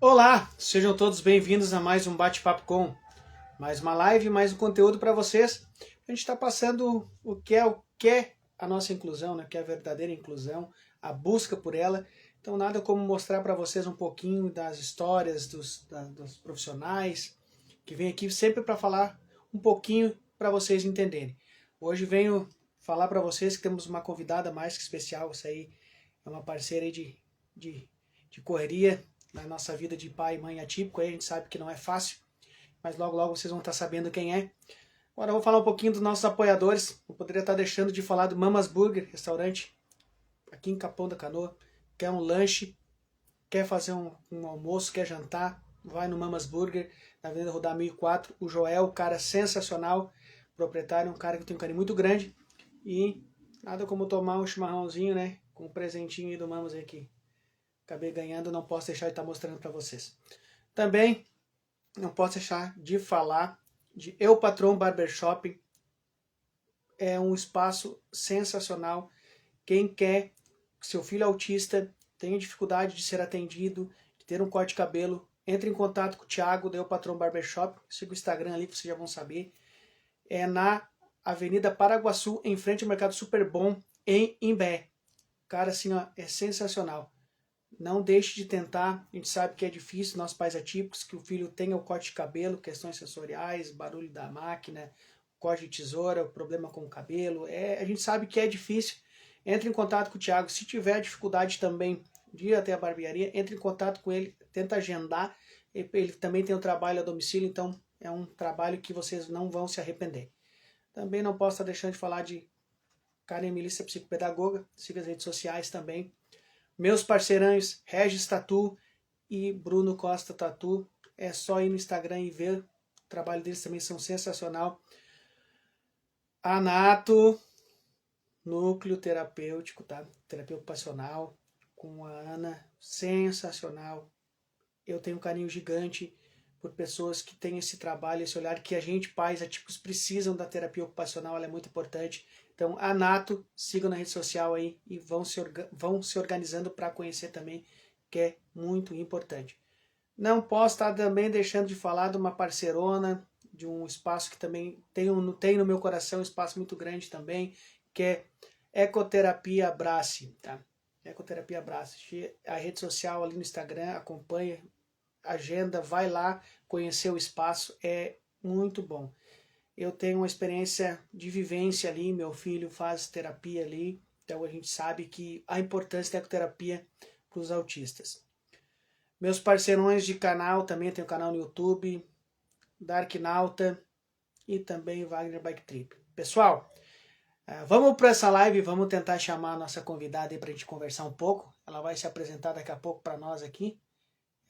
Olá, sejam todos bem-vindos a mais um Bate-Papo Com. Mais uma live, mais um conteúdo para vocês. A gente está passando o que é a nossa inclusão, né? O que é a verdadeira inclusão, a busca por ela. Então, nada como mostrar para vocês um pouquinho das histórias dos profissionais que vêm aqui sempre para falar um pouquinho para vocês entenderem. Hoje venho falar para vocês que temos uma convidada mais que especial. Essa aí é uma parceira aí de correria na nossa vida de pai e mãe atípico. Aí a gente sabe que não é fácil, mas logo logo vocês vão estar sabendo quem é. Agora eu vou falar um pouquinho dos nossos apoiadores. Eu poderia estar deixando de falar do Mamas Burger, restaurante aqui em Capão da Canoa. Quer um lanche, quer fazer um almoço, quer jantar, vai no Mamas Burger, na Avenida Rodar 1004. O Joel, cara sensacional, proprietário, um cara que tem um carinho muito grande. E nada como tomar um chimarrãozinho, né? Com um presentinho aí do Mamas aqui. Acabei ganhando, não posso deixar de estar mostrando para vocês. Também não posso deixar de falar de Eu Patrão Barbershop. É um espaço sensacional. Quem quer que seu filho autista tenha dificuldade de ser atendido, de ter um corte de cabelo, entre em contato com o Thiago do Eu Patrão Barbershop. Siga o Instagram ali que vocês já vão saber. É na Avenida Paraguaçu, em frente ao Mercado Super Bom, em Imbé. Cara, assim, ó, é sensacional. Não deixe de tentar, a gente sabe que é difícil, nós pais atípicos, que o filho tenha o corte de cabelo, questões sensoriais, barulho da máquina, corte de tesoura, o problema com o cabelo, a gente sabe que é difícil. Entre em contato com o Thiago, se tiver dificuldade também de ir até a barbearia, entre em contato com ele, tenta agendar, ele também tem um trabalho a domicílio, então é um trabalho que vocês não vão se arrepender. Também não posso estar deixando de falar de Karen Melissa Psicopedagoga, siga as redes sociais também. Meus parceirões, Regis Tatu e Bruno Costa Tatu. É só ir no Instagram e ver. O trabalho deles também são sensacional. Anato, núcleo terapêutico, tá? Terapia ocupacional, com a Ana, sensacional. Eu tenho um carinho gigante por pessoas que têm esse trabalho, esse olhar que a gente, pais atípicos, precisam da terapia ocupacional, ela é muito importante. Então, a Nato, sigam na rede social aí e vão se organizando para conhecer também, que é muito importante. Não posso estar também deixando de falar de uma parceirona, de um espaço que também tem no meu coração, um espaço muito grande também, que é Ecoterapia Abrace, tá? Ecoterapia Abrace. A rede social ali no Instagram, acompanha, agenda, vai lá conhecer o espaço, é muito bom. Eu tenho uma experiência de vivência ali, meu filho faz terapia ali, então a gente sabe que a importância da ecoterapia para os autistas. Meus parceirões de canal, também tem um canal no YouTube, Dark Nauta e também Wagner Bike Trip. Pessoal, vamos para essa live, vamos tentar chamar a nossa convidada aí para a gente conversar um pouco. Ela vai se apresentar daqui a pouco para nós aqui.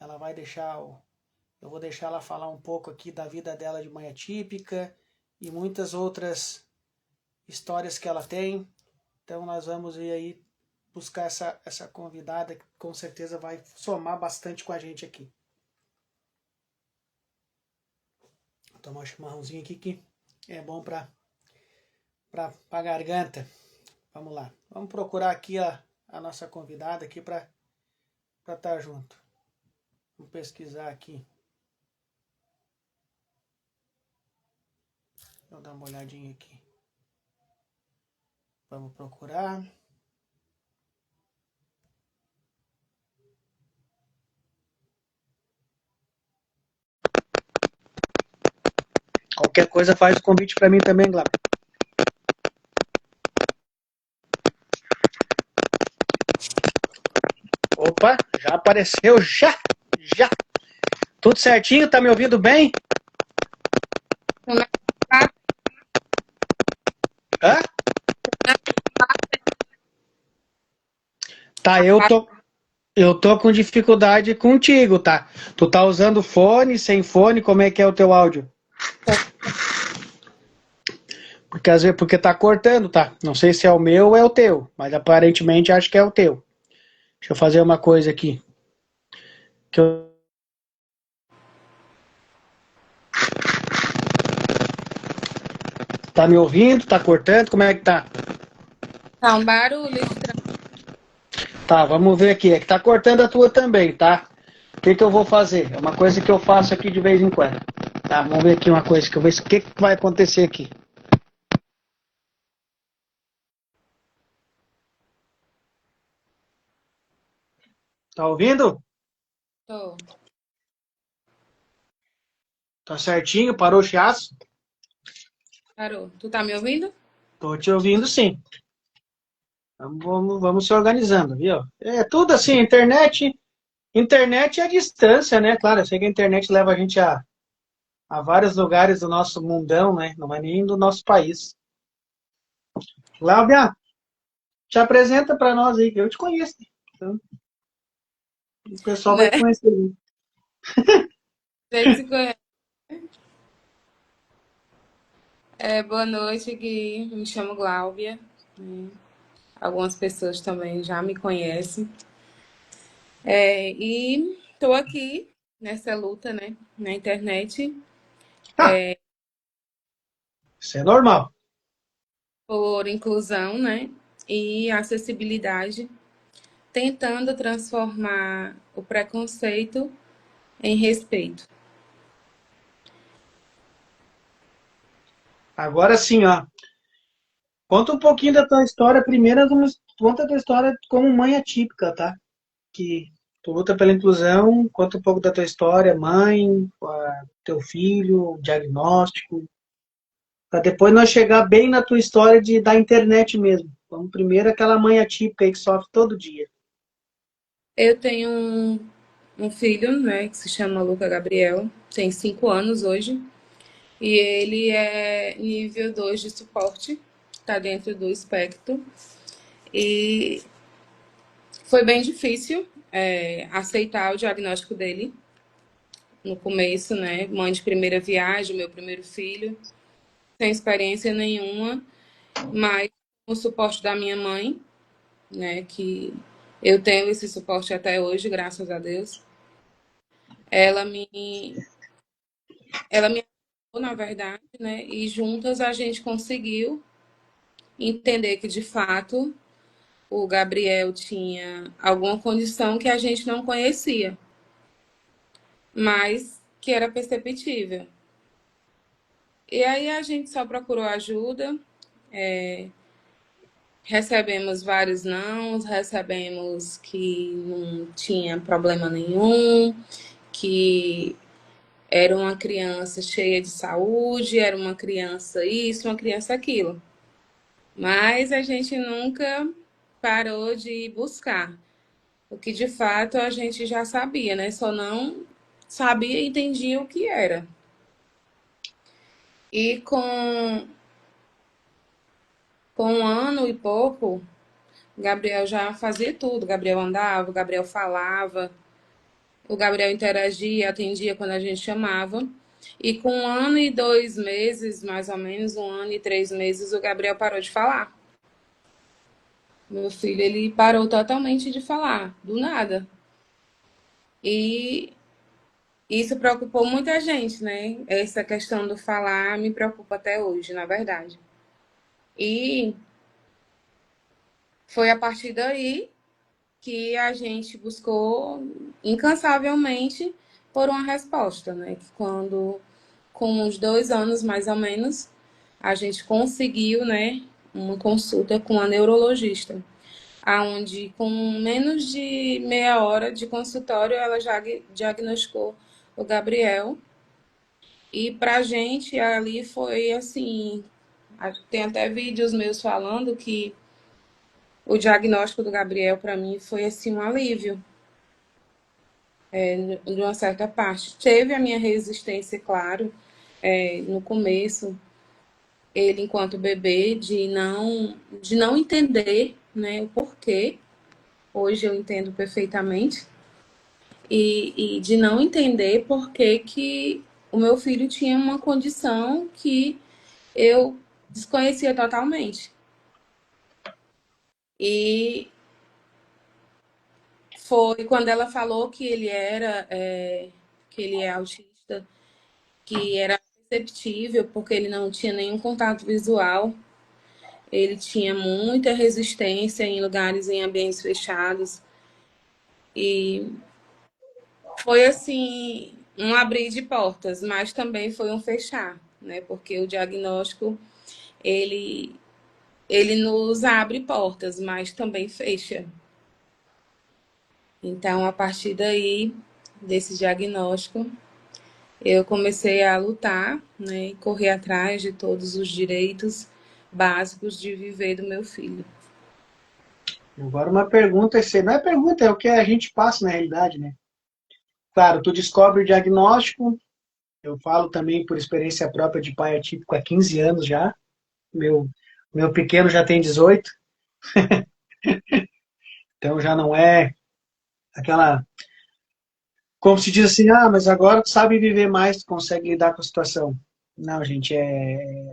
Ela vai eu vou deixar ela falar um pouco aqui da vida dela de mãe atípica e muitas outras histórias que ela tem. Então nós vamos ir aí buscar essa convidada que com certeza vai somar bastante com a gente aqui. Vou tomar um chimarrãozinho aqui que é bom para a garganta. Vamos lá. Vamos procurar aqui a nossa convidada aqui para estar junto. Vou pesquisar aqui. Vou dar uma olhadinha aqui. Vamos procurar. Qualquer coisa faz o convite para mim também, Glauber. Opa, já apareceu, já. Tudo certinho? Tá me ouvindo bem? Hã? Tá, eu tô com dificuldade contigo, tá? Tu tá usando fone, sem fone, como é que é o teu áudio? Porque às vezes porque tá cortando, tá? Não sei se é o meu ou é o teu, mas aparentemente acho que é o teu. Deixa eu fazer uma coisa aqui. Tá me ouvindo? Tá cortando? Como é que tá? Tá um barulho estranho. Tá, vamos ver aqui. É que tá cortando a tua também, tá? que eu vou fazer? É uma coisa que eu faço aqui de vez em quando. Tá, vamos ver aqui uma coisa que eu vejo o que vai acontecer aqui. Tá ouvindo? Tô. Tá certinho? Parou o chiasso? Parou. Tu tá me ouvindo? Tô te ouvindo sim. Vamos se organizando, viu? É tudo assim, internet é a distância, né? Claro, eu sei que a internet leva a gente a vários lugares do nosso mundão, né? Não é nem do nosso país. Cláudia, te apresenta para nós aí, que eu te conheço. Então, o pessoal vai Né? te conhecer. A gente se conhece. Boa noite, Gui. Me chamo Gláudia. Algumas pessoas também já me conhecem. E tô aqui nessa luta, né? Na internet Ah, isso é normal. por inclusão, né? E acessibilidade, tentando transformar o preconceito em respeito. Agora sim, ó. Conta um pouquinho da tua história. Primeiro, conta a tua história como mãe atípica, tá? Que tu luta pela inclusão. Conta um pouco da tua história, mãe, teu filho, diagnóstico. Para depois nós chegar bem na tua história da internet mesmo. Vamos primeiro aquela mãe atípica aí que sofre todo dia. Eu tenho um filho, né, que se chama Luca Gabriel, tem 5 anos hoje, e ele é nível 2 de suporte, está dentro do espectro, e foi bem difícil aceitar o diagnóstico dele no começo, né, mãe de primeira viagem, meu primeiro filho, sem experiência nenhuma, mas com o suporte da minha mãe, né, que eu tenho esse suporte até hoje, graças a Deus, ela me ela me ajudou, na verdade, né? E juntas a gente conseguiu entender que, de fato, o Gabriel tinha alguma condição que a gente não conhecia, mas que era perceptível. E aí a gente só procurou ajuda, recebemos vários nãos, recebemos que não tinha problema nenhum, que era uma criança cheia de saúde, era uma criança isso, uma criança aquilo. Mas a gente nunca parou de buscar. O que de fato a gente já sabia, né? Só não sabia e entendia o que era. E com 1 ano e pouco, o Gabriel já fazia tudo. O Gabriel andava, o Gabriel falava, o Gabriel interagia, atendia quando a gente chamava. E com 1 ano e 2 meses, mais ou menos, 1 ano e 3 meses, o Gabriel parou de falar. Meu filho, ele parou totalmente de falar, do nada. E isso preocupou muita gente, né? Essa questão do falar me preocupa até hoje, na verdade. E foi a partir daí que a gente buscou incansavelmente por uma resposta, né? Que quando, com uns 2 anos mais ou menos, a gente conseguiu, né, uma consulta com a neurologista, aonde com menos de meia hora de consultório ela já diagnosticou o Gabriel. E pra gente ali foi assim, tem até vídeos meus falando que o diagnóstico do Gabriel para mim foi assim um alívio, de uma certa parte. Teve a minha resistência, claro, no começo, ele enquanto bebê de não entender, né, o porquê. Hoje eu entendo perfeitamente. E de não entender por que que o meu filho tinha uma condição que eu desconhecia totalmente. E foi quando ela falou que ele é autista, que era perceptível, porque ele não tinha nenhum contato visual, ele tinha muita resistência em lugares, em ambientes fechados. E Foi assim, um abrir de portas, mas também foi um fechar, né? Porque o diagnóstico, ele, ele nos abre portas, mas também fecha. Então, a partir daí, desse diagnóstico, eu comecei a lutar, né? E correr atrás de todos os direitos básicos de viver do meu filho. Agora uma pergunta, não é pergunta, é o que a gente passa na realidade, né? Claro, tu descobre o diagnóstico, eu falo também por experiência própria de pai atípico há 15 anos já, meu, meu pequeno já tem 18, então já não é aquela, como se diz assim, ah, mas agora tu sabe viver mais, tu consegue lidar com a situação. Não, gente,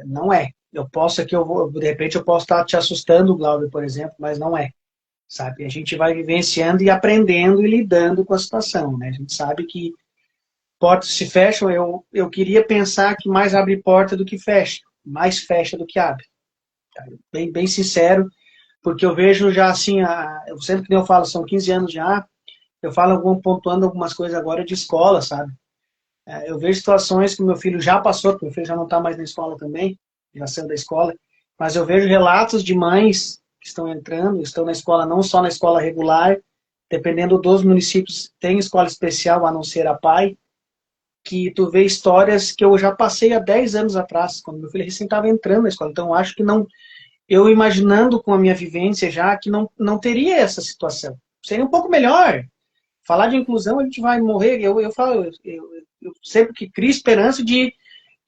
não é. Eu posso aqui, de repente eu posso estar te assustando, Glauber, por exemplo, mas não é, sabe? A gente vai vivenciando e aprendendo e lidando com a situação, né? A gente sabe que portas se fecham, eu queria pensar que mais abre porta do que fecha, mais fecha do que abre. Tá? Bem sincero, porque eu vejo já assim, eu sempre que eu falo, são 15 anos já, eu falo pontuando algumas coisas agora de escola, sabe? Eu vejo situações que meu filho já passou, porque meu filho já não está mais na escola também, já saiu da escola, mas eu vejo relatos de mães que estão entrando, estão na escola, não só na escola regular, dependendo dos municípios, tem escola especial, a não ser a PAI, que tu vê histórias que eu já passei há 10 anos atrás, quando meu filho recém estava entrando na escola. Então, eu acho que não, eu imaginando com a minha vivência já, que não teria essa situação. Seria um pouco melhor. Falar de inclusão, a gente vai morrer. Eu falo, eu sempre que crio esperança de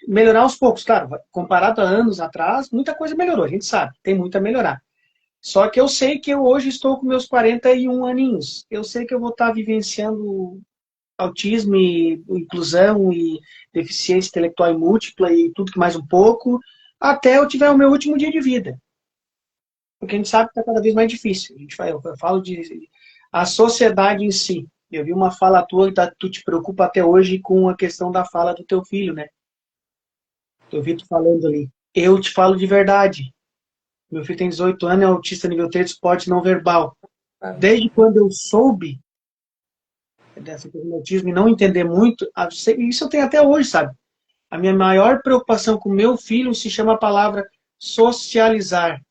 melhorar aos poucos. Claro, comparado a anos atrás, muita coisa melhorou, a gente sabe, tem muito a melhorar. Só que eu sei que eu hoje estou com meus 41 aninhos. Eu sei que eu vou estar vivenciando autismo e inclusão e deficiência intelectual e múltipla e tudo que mais um pouco, até eu tiver o meu último dia de vida. Porque a gente sabe que está cada vez mais difícil. Eu falo de a sociedade em si. Eu vi uma fala tua que tu te preocupa até hoje com a questão da fala do teu filho, né? Eu vi tu falando ali. Eu te falo de verdade. Meu filho tem 18 anos, é autista nível 3 de suporte não verbal. Desde quando eu soube dessa questão do autismo e não entender muito, isso eu tenho até hoje, sabe? A minha maior preocupação com meu filho se chama a palavra socializar.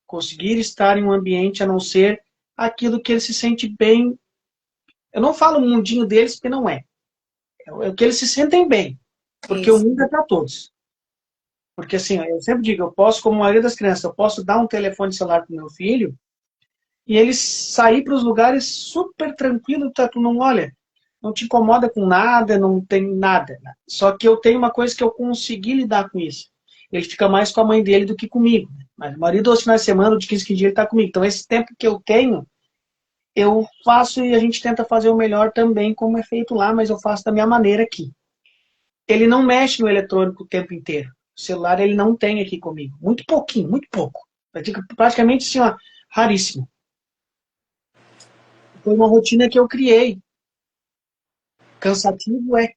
Conseguir estar em um ambiente a não ser aquilo que ele se sente bem. Eu não falo o mundinho deles, porque não é. É o que eles se sentem bem. Porque o Isso. mundo é para todos. Porque assim, eu sempre digo, eu posso, como a maioria das crianças, eu posso dar um telefone celular para o meu filho e ele sair para os lugares super tranquilo, tá, tu não olha, não te incomoda com nada, não tem nada. Só que eu tenho uma coisa que eu consegui lidar com isso. Ele fica mais com a mãe dele do que comigo. Mas a maioria dos finais de semana, de 15 em 15 dias, ele está comigo. Então, esse tempo que eu tenho, eu faço e a gente tenta fazer o melhor também, como é feito lá, mas eu faço da minha maneira aqui. Ele não mexe no eletrônico o tempo inteiro. O celular ele não tem aqui comigo. Muito pouquinho, muito pouco. Praticamente assim, ó, raríssimo. Foi uma rotina que eu criei. Cansativo é.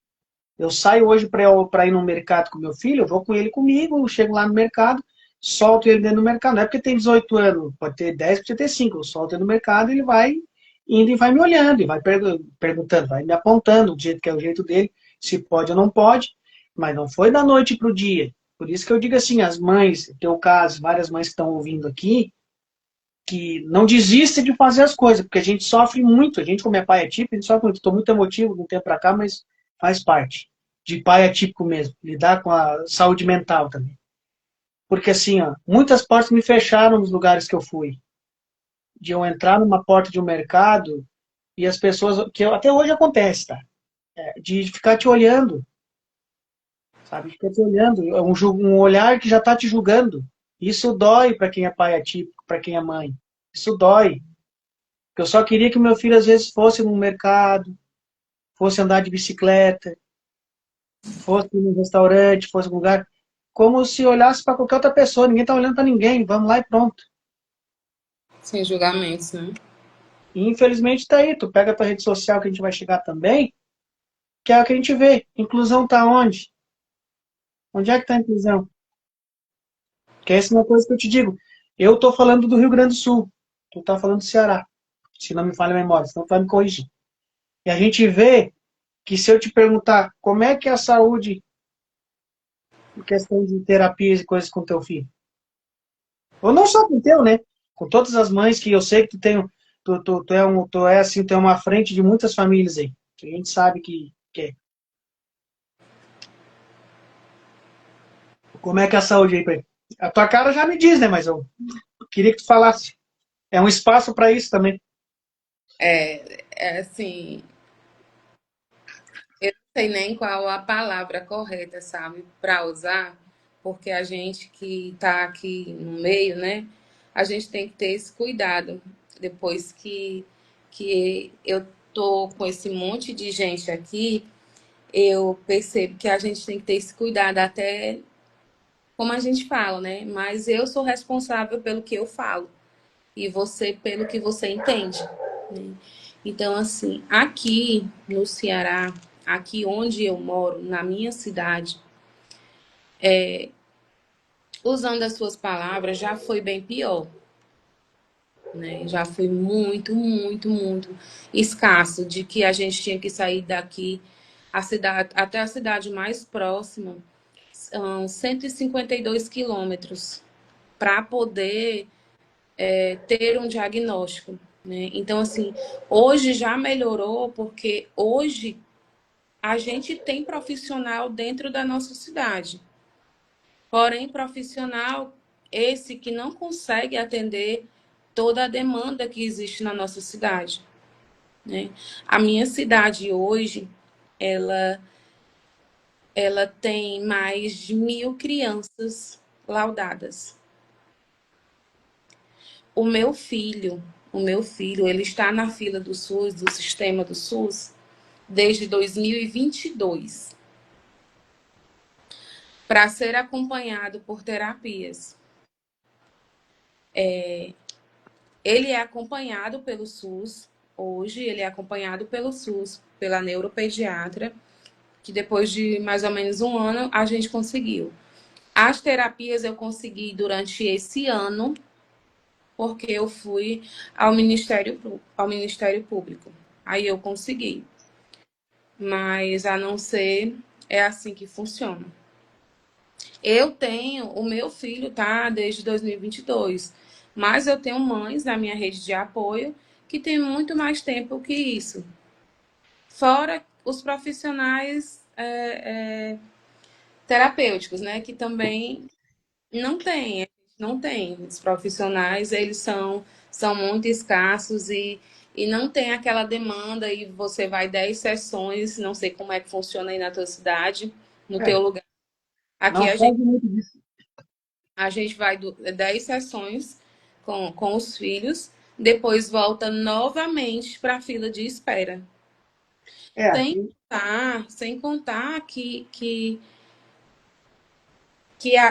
Eu saio hoje para ir no mercado com meu filho, eu vou com ele comigo, chego lá no mercado, solto ele dentro do mercado. Não é porque tem 18 anos, pode ter 10, pode ter 5. Eu solto ele no mercado, ele vai indo e vai me olhando, e vai perguntando, vai me apontando do jeito que é o jeito dele, se pode ou não pode, mas não foi da noite para o dia. Por isso que eu digo assim, as mães, teu caso, várias mães que estão ouvindo aqui, que não desistem de fazer as coisas, porque a gente sofre muito. A gente, como é pai atípico, a gente sofre muito. Estou muito emotivo de um tempo para cá, mas faz parte. De pai atípico mesmo. Lidar com a saúde mental também. Porque assim, ó, muitas portas me fecharam nos lugares que eu fui. De eu entrar numa porta de um mercado e as pessoas, que até hoje acontece, tá? De ficar te olhando, sabe? Ficar te olhando. É um olhar que já está te julgando. Isso dói para quem é pai atípico, para quem é mãe. Isso dói. Eu só queria que meu filho, às vezes, fosse no mercado, fosse andar de bicicleta, fosse num restaurante, fosse num lugar, como se olhasse para qualquer outra pessoa. Ninguém está olhando para ninguém. Vamos lá e pronto. Sem julgamentos, né? E, infelizmente, está aí. Tu pega a tua rede social, que a gente vai chegar também, que é o que a gente vê. Inclusão está onde? Onde é que está a inclusão? Que essa é uma coisa que eu te digo. Eu estou falando do Rio Grande do Sul. Tu está falando do Ceará. Se não me falha a memória, senão tu vai me corrigir. E a gente vê que se eu te perguntar como é que é a saúde em questão de terapias e coisas com teu filho, ou não só com o teu, né? Com todas as mães que eu sei que tu tem, tu é assim, tu é uma frente de muitas famílias aí. A gente sabe que é. Como é que é a saúde aí, pai? A tua cara já me diz, né? Mas eu queria que tu falasse. É um espaço para isso também. É assim, eu não sei nem qual a palavra correta, sabe, para usar, porque a gente que está aqui no meio, né, a gente tem que ter esse cuidado. Depois que eu tô com esse monte de gente aqui, eu percebo que a gente tem que ter esse cuidado, até como a gente fala, né? Mas eu sou responsável pelo que eu falo e você pelo que você entende, né? Então, assim, aqui no Ceará, aqui onde eu moro, na minha cidade, usando as suas palavras, já foi bem pior, né? Já foi muito, muito, muito escasso de que a gente tinha que sair daqui a cidade, até a cidade mais próxima, são 152 quilômetros para poder ter um diagnóstico, né? Então, assim, hoje já melhorou porque hoje a gente tem profissional dentro da nossa cidade. Porém, profissional esse que não consegue atender toda a demanda que existe na nossa cidade, né? A minha cidade hoje, ela, ela tem mais de 1.000 crianças laudadas. O meu filho, ele está na fila do SUS, do sistema do SUS, desde 2022, para ser acompanhado por terapias. Ele é acompanhado pelo SUS, hoje ele é acompanhado pelo SUS, pela neuropediatra, que depois de mais ou menos um ano a gente conseguiu. As terapias eu consegui durante esse ano, porque eu fui ao Ministério Público. Aí eu consegui. Mas a não ser, é assim que funciona. O meu filho tá desde 2022, mas eu tenho mães na minha rede de apoio que têm muito mais tempo que isso. Fora os profissionais terapêuticos, né, que também não tem. Os profissionais, eles são muito escassos e não tem aquela demanda e você vai 10 sessões, não sei como é que funciona aí na tua cidade, no teu É, lugar. Aqui não a gente foge muito disso. A gente vai 10 sessões com os filhos, depois volta novamente para a fila de espera. É, Sem aqui, sem contar que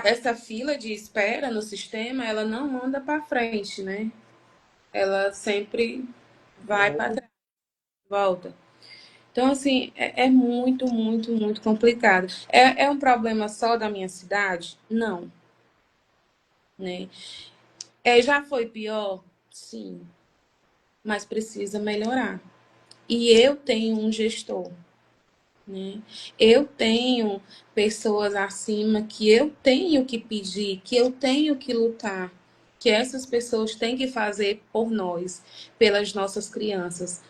essa fila de espera no sistema, ela não anda para frente, né? Ela sempre vai para trás, volta. Então, assim, é muito, muito, muito complicado. É um problema só da minha cidade? Não, né? Já foi pior? Sim, mas precisa melhorar. E eu tenho um gestor, né? Eu tenho pessoas acima que eu tenho que pedir, que eu tenho que lutar, que essas pessoas têm que fazer por nós, pelas nossas crianças.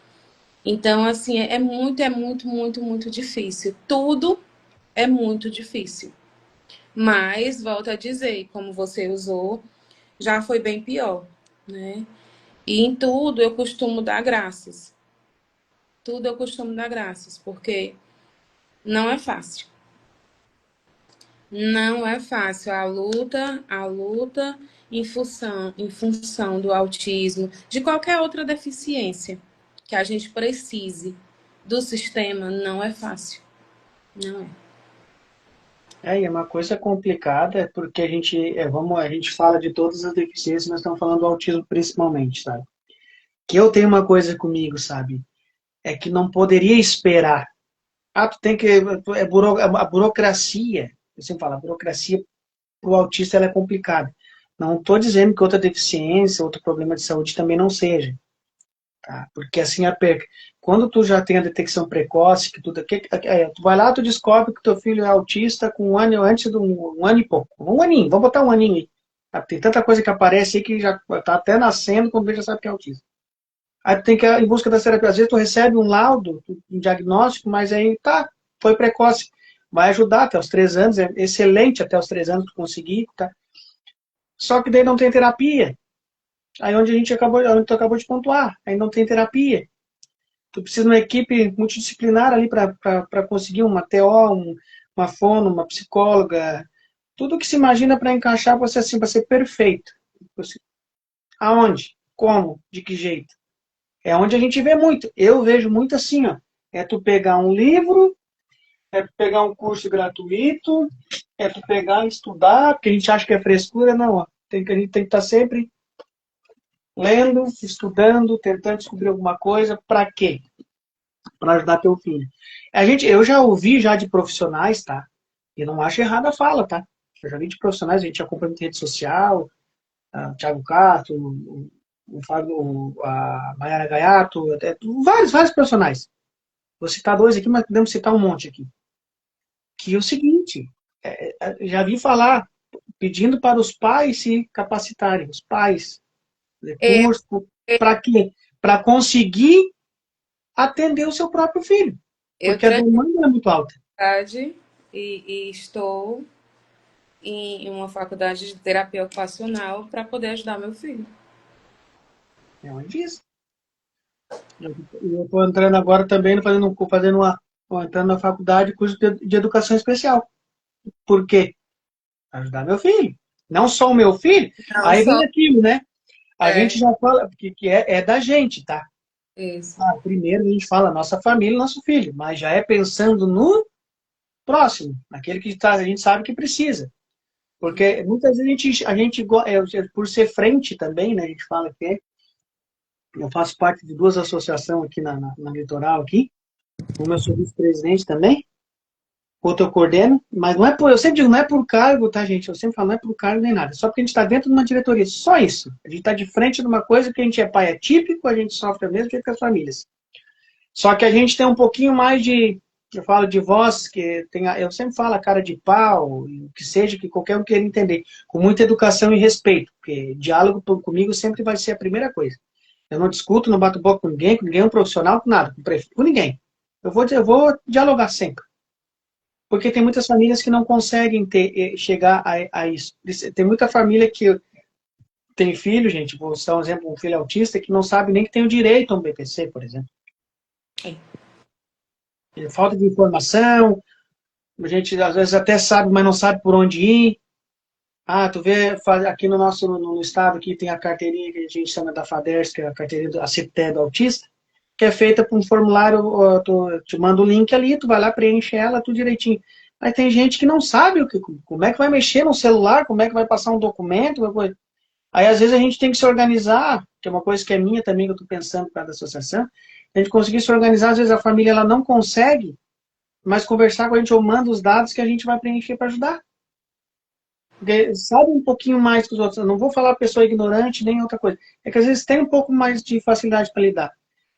Então, assim, é muito, muito, muito difícil. Tudo é muito difícil. Mas, volto a dizer, como você usou, já foi bem pior, né? E em tudo eu costumo dar graças. Tudo eu costumo dar graças, porque não é fácil. Não é fácil. A luta em função do autismo, de qualquer outra deficiência que a gente precise do sistema, não é fácil. Não é. e é uma coisa complicada, porque a gente fala de todas as deficiências, mas estamos falando do autismo principalmente, sabe? Que eu tenho uma coisa comigo, sabe? É que não poderia esperar. Ah, tu tem que. A burocracia, eu sempre falo, a burocracia para o autista ela é complicada. Não estou dizendo que outra deficiência, outro problema de saúde também não seja. tá? Porque assim, quando tu já tem a detecção precoce, tu vai lá, tu descobre que teu filho é autista com um ano antes de um ano e pouco. Um aninho, vamos botar um aninho aí. Tá? Tem tanta coisa que aparece aí que já tá até nascendo quando já sabe que é autista. Aí tu tem que ir em busca da terapia. Às vezes tu recebe um laudo, um diagnóstico, mas aí tá, foi precoce. Vai ajudar até os 3 anos, é excelente até os 3 anos tu conseguir, tá? Só que daí não tem terapia. Aí onde tu acabou de pontuar, aí não tem terapia. Tu precisa de uma equipe multidisciplinar ali para conseguir uma TO, uma fono, uma psicóloga, tudo que se imagina para encaixar para ser assim, para ser perfeito. Aonde? Como? De que jeito? É onde a gente vê muito. Eu vejo muito assim, ó. É tu pegar um livro, é tu pegar um curso gratuito, é tu pegar e estudar, porque a gente acha que é frescura, não, ó. A gente tem que estar sempre lendo, estudando, tentando descobrir alguma coisa. Para quê? Para ajudar teu filho. Eu já ouvi já de profissionais, tá? E não acho errada a fala, tá? Eu já vi de profissionais, a gente acompanha em rede social, o Thiago Castro, o Fábio, a Mayara Gaiato, até, vários profissionais. Vou citar dois aqui, mas podemos citar um monte aqui. Que é o seguinte, já vi falar, pedindo para os pais se capacitarem, os pais, de Eu, curso, para quê? Para conseguir atender o seu próprio filho, eu porque a tranquei demanda é muito alta. e estou em uma faculdade de terapia ocupacional para poder ajudar meu filho. É onde diz. Eu estou entrando agora também, entrando na faculdade, curso de educação especial. Por quê? Para ajudar meu filho. Não só o meu filho. Não Aí vem só aquilo, né? A gente é já fala que é da gente, tá? isso. Primeiro a gente fala nossa família, nosso filho, mas já é pensando no próximo, naquele que a gente sabe que precisa. Porque muitas vezes por ser frente também, né? A gente fala que eu faço parte de duas associações aqui na Litoral, aqui. Uma eu sou vice-presidente também, outra eu coordeno, mas não é por, eu sempre digo, não é por cargo, tá, gente? Eu sempre falo, não é por cargo nem nada, só porque a gente está dentro de uma diretoria, só isso. A gente está de frente de uma coisa que a gente é pai atípico, a gente sofre o mesmo jeito que as famílias. Só que a gente tem um pouquinho mais eu falo de voz, eu sempre falo a cara de pau, o que seja, que qualquer um queira entender, com muita educação e respeito, porque diálogo comigo sempre vai ser a primeira coisa. Eu não discuto, não bato boca com ninguém é um profissional, com nada, com prefeito, com ninguém. Eu vou dialogar sempre. Porque tem muitas famílias que não conseguem chegar a isso. Tem muita família que tem filho, gente, vou citar um exemplo, um filho autista, que não sabe nem que tem o direito a um BPC, por exemplo. Falta de informação, a gente às vezes até sabe, mas não sabe por onde ir. Tu vê, aqui no estado aqui tem a carteirinha que a gente chama da FADERS, que é a carteirinha a CIPTE do autista, que é feita por um formulário, tu te manda o link ali, tu vai lá, preenche ela, tudo direitinho. Mas tem gente que não sabe como é que vai mexer no celular, como é que vai passar um documento. Aí, às vezes, a gente tem que se organizar, que é uma coisa que é minha também, que eu estou pensando por causa da associação, a gente conseguir se organizar, às vezes a família ela não consegue, mas conversar com a gente ou manda os dados que a gente vai preencher para ajudar. Porque sabe um pouquinho mais que os outros. Eu não vou falar pessoa ignorante nem outra coisa. É que às vezes tem um pouco mais de facilidade para lidar.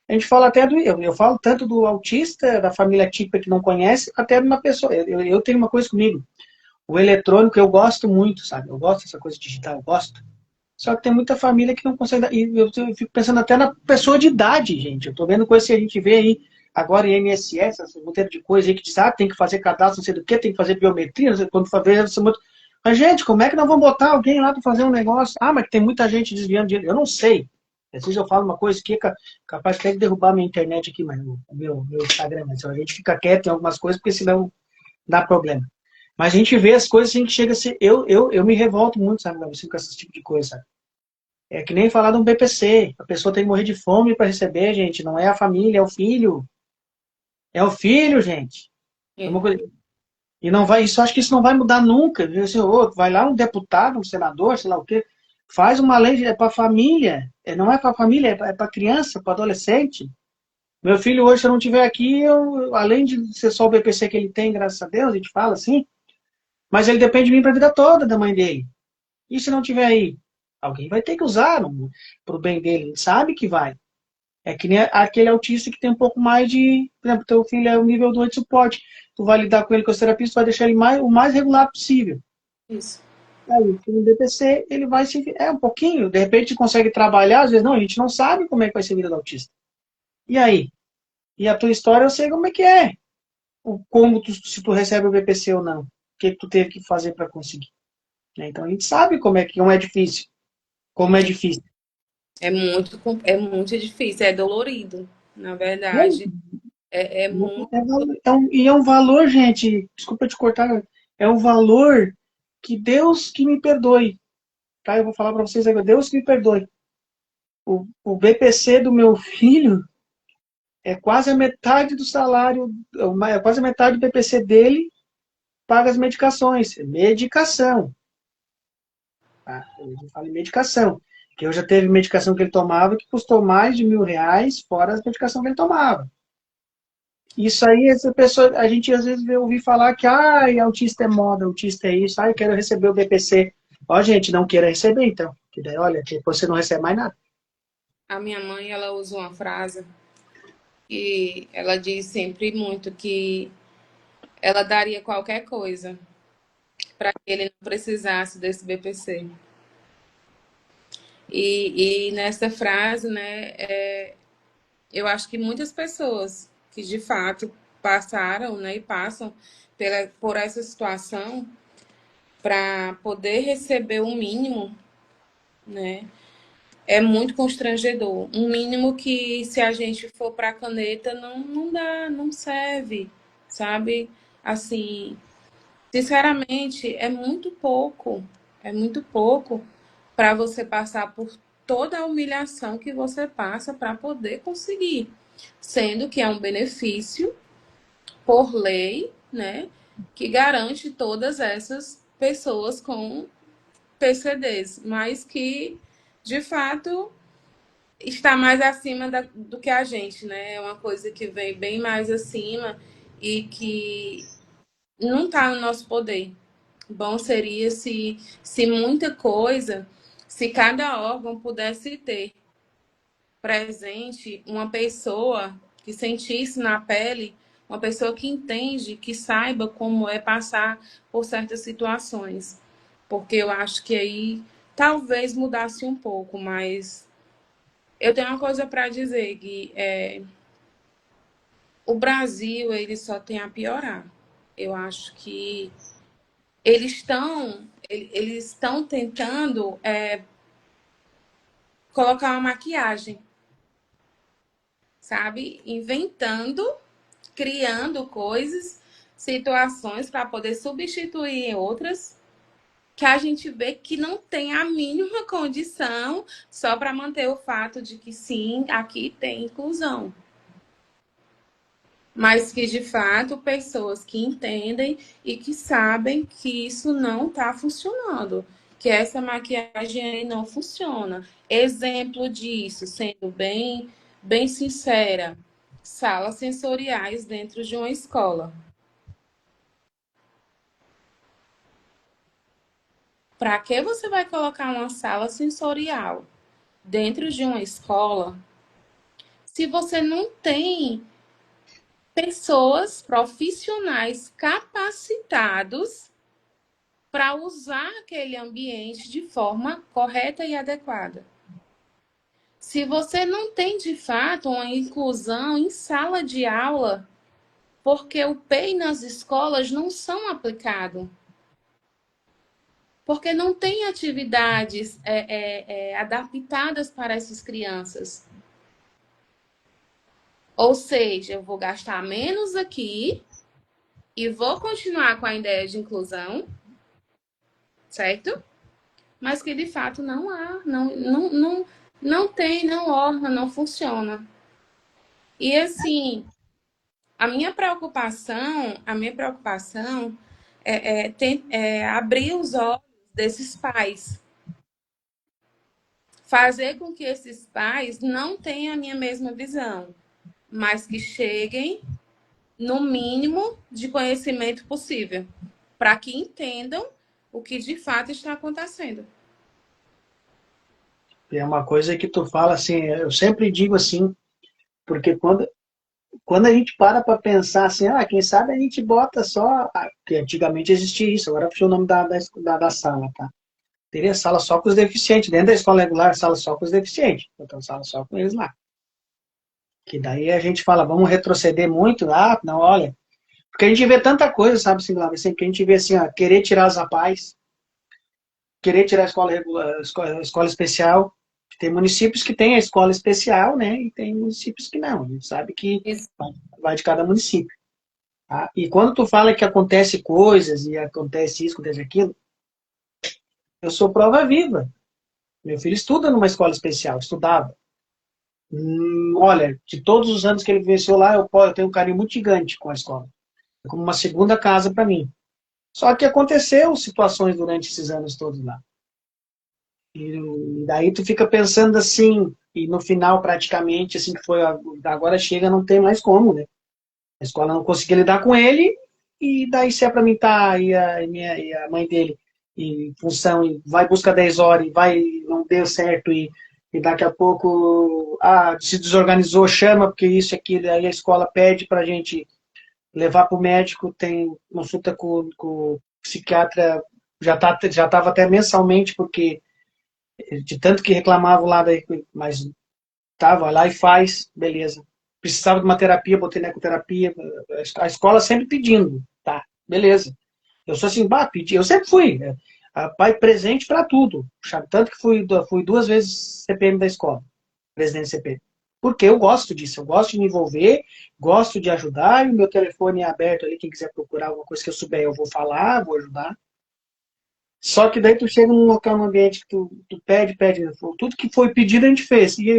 A gente fala até eu falo tanto do autista, da família típica que não conhece, até de uma pessoa. Eu tenho uma coisa comigo. O eletrônico eu gosto muito, sabe? Eu gosto dessa coisa digital, eu gosto. Só que tem muita família que não consegue. E eu fico pensando até na pessoa de idade, gente. Eu tô vendo coisas que a gente vê aí agora em INSS, esse roteiro de coisa aí que diz, tem que fazer cadastro, não sei do que, tem que fazer biometria, não sei quando fazer. Mas, gente, como é que nós vamos botar alguém lá para fazer um negócio? Mas tem muita gente desviando dinheiro. Eu não sei. Às vezes eu falo uma coisa que é capaz até de derrubar minha internet aqui, mas meu Instagram, mas a gente fica quieto em algumas coisas, porque senão dá problema. Mas a gente vê as coisas, a gente chega a ser. Eu me revolto muito, sabe, com esse tipo de coisa, sabe? É que nem falar de um BPC. A pessoa tem que morrer de fome para receber, gente. Não é a família, é o filho. É o filho, gente. É uma coisa. E não vai, acho que isso não vai mudar nunca. Assim, vai lá um deputado, um senador, sei lá o quê, faz uma lei para a família. Não é para a família, é para criança, para adolescente. Meu filho hoje, se eu não estiver aqui, além de ser só o BPC que ele tem, graças a Deus, a gente fala assim, mas ele depende de mim para a vida toda, da mãe dele. E se não tiver aí? Alguém vai ter que usar para o bem dele, ele sabe que vai. É que nem aquele autista que tem um pouco mais de... Por exemplo, teu filho é o nível 2 de suporte. Tu vai lidar com ele com os terapistas, tu vai deixar ele o mais regular possível. Isso. Aí, o DPC, ele vai se... É um pouquinho, de repente consegue trabalhar, às vezes não, a gente não sabe como é que vai ser a vida do autista. E aí? E a tua história eu sei como é que é. Como tu, se tu recebe o BPC ou não. O que tu teve que fazer para conseguir. Né? Então a gente sabe como é difícil. Como é difícil. É muito difícil, é dolorido, na verdade. É muito. E é um valor, gente, desculpa te cortar, é um valor que Deus que me perdoe. Tá? Eu vou falar para vocês agora, Deus que me perdoe. O BPC do meu filho é quase a metade do salário, é quase a metade do BPC dele paga as medicações. Medicação. Tá? Eu falo em medicação. Que eu já teve medicação que ele tomava que custou mais de R$ 1.000, fora as medicação que ele tomava. Isso aí, essa pessoa, a gente às vezes ouve falar que autista é moda, autista é isso, quero receber o BPC. Ó, gente, não queira receber, então. Que daí, olha, depois você não recebe mais nada. A minha mãe, ela usa uma frase e ela diz sempre muito que ela daria qualquer coisa para que ele não precisasse desse BPC. E nessa frase, né, eu acho que muitas pessoas que de fato passaram, né, e passam por essa situação para poder receber um mínimo, né, é muito constrangedor. Um mínimo que, se a gente for para a caneta, não dá, não serve, sabe? Assim, sinceramente, é muito pouco para você passar por toda a humilhação que você passa para poder conseguir, sendo que é um benefício por lei, né, que garante todas essas pessoas com PCDs, mas que de fato está mais acima do que a gente, né? É uma coisa que vem bem mais acima e que não está no nosso poder. Bom seria se muita coisa, se cada órgão pudesse ter presente uma pessoa que sentisse na pele, uma pessoa que entende, que saiba como é passar por certas situações. Porque eu acho que aí talvez mudasse um pouco, mas eu tenho uma coisa para dizer, Gui. O Brasil, ele só tem a piorar. Eu acho que eles estão tentando colocar uma maquiagem, sabe? Inventando, criando coisas, situações para poder substituir outras que a gente vê que não tem a mínima condição só para manter o fato de que sim, aqui tem inclusão. Mas que de fato pessoas que entendem e que sabem que isso não está funcionando, que essa maquiagem aí não funciona. Exemplo disso, sendo bem sincera, salas sensoriais dentro de uma escola. Para que você vai colocar uma sala sensorial dentro de uma escola se você não tem pessoas profissionais capacitados para usar aquele ambiente de forma correta e adequada? Se você não tem de fato uma inclusão em sala de aula, porque o PEI nas escolas não são aplicados, porque não tem atividades adaptadas para essas crianças. Ou seja, eu vou gastar menos aqui e vou continuar com a ideia de inclusão, certo? Mas que de fato não há, não tem, não orna, não funciona. E assim, a minha preocupação é abrir os olhos desses pais, fazer com que esses pais não tenham a minha mesma visão, mas que cheguem no mínimo de conhecimento possível, para que entendam o que de fato está acontecendo. É uma coisa que tu fala assim, eu sempre digo assim, Porque quando a gente para pensar assim, quem sabe a gente bota só. Que antigamente existia isso, agora puxou o nome da sala, tá? Teria sala só com os deficientes. Dentro da escola regular, sala só com os deficientes. Então, sala só com eles lá. Que daí a gente fala, vamos retroceder muito. Não, olha. Porque a gente vê tanta coisa, sabe, assim, assim, que a gente vê assim, querer tirar as rapazes, querer tirar a escola regular, a escola especial. Tem municípios que têm a escola especial, né? E tem municípios que não. A gente sabe que Isso. vai de cada município. Tá? E quando tu fala que acontece coisas e acontece isso, acontece aquilo, eu sou prova viva. Meu filho estuda numa escola especial, estudava. Olha, de todos os anos que ele vivenciou lá, eu tenho um carinho muito gigante com a escola. É como uma segunda casa para mim. Só que aconteceu situações durante esses anos todos lá. E daí tu fica pensando assim, e no final praticamente, assim, que foi, agora chega, não tem mais como, né? A escola não conseguia lidar com ele, e daí se é para mim tá, e a mãe dele, em função, e vai buscar 10 horas, e vai, não deu certo, e daqui a pouco, se desorganizou, chama, porque isso e aquilo, aí a escola pede pra gente levar para o médico, tem consulta com o psiquiatra, já estava até mensalmente, porque de tanto que reclamavam lá, daí, mas tava lá e faz, beleza. Precisava de uma terapia, botei na ecoterapia, a escola sempre pedindo, tá, beleza. Eu sou assim, pedi, eu sempre fui, né? Pai presente para tudo, tanto que fui 2 vezes CPM da escola, presidente CPM. Porque eu gosto disso, eu gosto de me envolver, gosto de ajudar, e o meu telefone é aberto ali, quem quiser procurar alguma coisa que eu souber, eu vou falar, vou ajudar. Só que daí tu chega num local, num ambiente que tu pede, né? Tudo que foi pedido a gente fez. E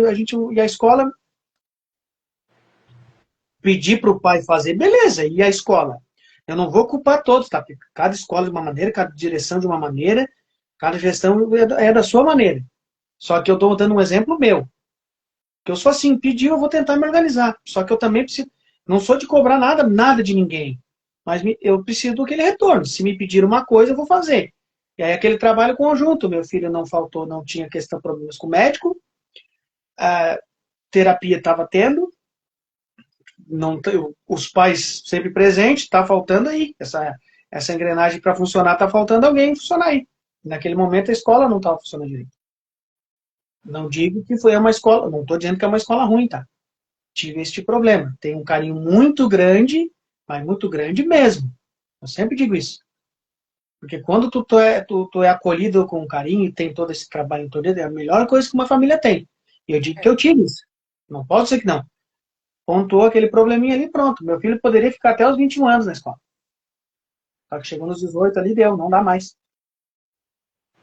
a escola pedir para o pai fazer, beleza, e a escola? Eu não vou culpar todos, tá? Porque cada escola de uma maneira, cada direção de uma maneira, cada gestão é da sua maneira. Só que eu estou dando um exemplo meu. Que eu sou assim, pediu, eu vou tentar me organizar. Só que eu também preciso, não sou de cobrar nada de ninguém. Mas eu preciso do aquele retorno. Se me pedir uma coisa, eu vou fazer. E aí aquele trabalho conjunto. Meu filho não faltou, não tinha questão, problemas com o médico. A terapia estava tendo. Não, os pais sempre presentes, está faltando aí. Essa engrenagem para funcionar, está faltando alguém funcionar aí. Naquele momento a escola não estava funcionando direito. Não digo que foi uma escola, não estou dizendo que é uma escola ruim, tá? Tive este problema. Tenho um carinho muito grande, mas muito grande mesmo. Eu sempre digo isso. Porque quando tu é acolhido com carinho e tem todo esse trabalho todo, é a melhor coisa que uma família tem. E eu digo que eu tive isso. Não pode ser que não. Pontuou aquele probleminha ali, pronto. Meu filho poderia ficar até os 21 anos na escola. Só que chegou nos 18 ali, deu, não dá mais.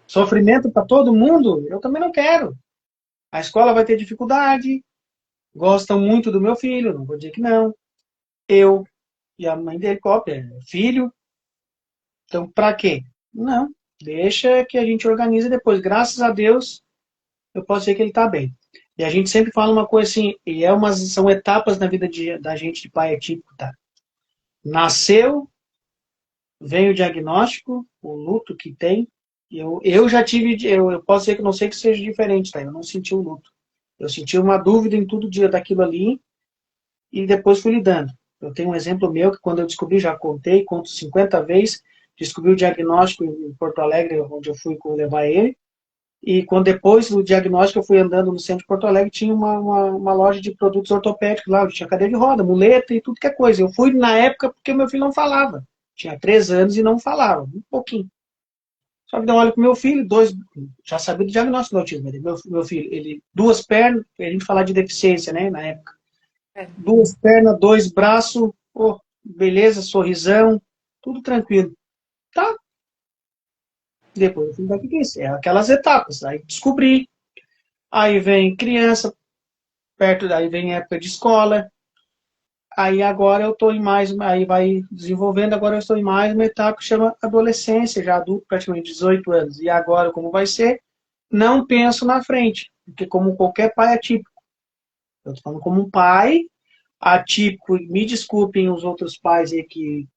Sofrimento para todo mundo, eu também não quero. A escola vai ter dificuldade, gostam muito do meu filho, não vou dizer que não. Eu e a mãe dele, cópia, filho. Então, para quê? Não. Deixa que a gente organize depois. Graças a Deus, eu posso dizer que ele está bem. E a gente sempre fala uma coisa assim, são etapas na vida da gente de pai atípico, tá? Nasceu, vem o diagnóstico, o luto que tem. Eu já tive, eu posso dizer que não sei que seja diferente, tá? Eu não senti o luto. Eu senti uma dúvida em tudo dia daquilo ali e depois fui lidando. Eu tenho um exemplo meu que quando eu descobri, já contei, conto 50 vezes, descobri o diagnóstico em Porto Alegre, onde eu fui levar ele, e quando depois do diagnóstico eu fui andando no centro de Porto Alegre, tinha uma loja de produtos ortopédicos lá, onde tinha cadeira de roda, muleta e tudo que é coisa. Eu fui na época porque meu filho não falava. Tinha 3 anos e não falava, um pouquinho. Só que dá uma olho pro meu filho, já sabia do diagnóstico do autismo. Meu filho, ele, 2 pernas, a gente falar de deficiência, né, na época. É. 2 pernas, 2 braços, oh, beleza, sorrisão, tudo tranquilo. Tá, depois eu falei, o que é isso? É aquelas etapas. Aí descobri, aí vem criança, perto daí vem época de escola, aí agora eu estou em mais, aí vai desenvolvendo, agora eu estou em mais uma etapa que chama adolescência, já adulto, praticamente 18 anos. E agora, como vai ser? Não penso na frente, porque como qualquer pai atípico, eu estou falando como um pai atípico, me desculpem os outros pais aí que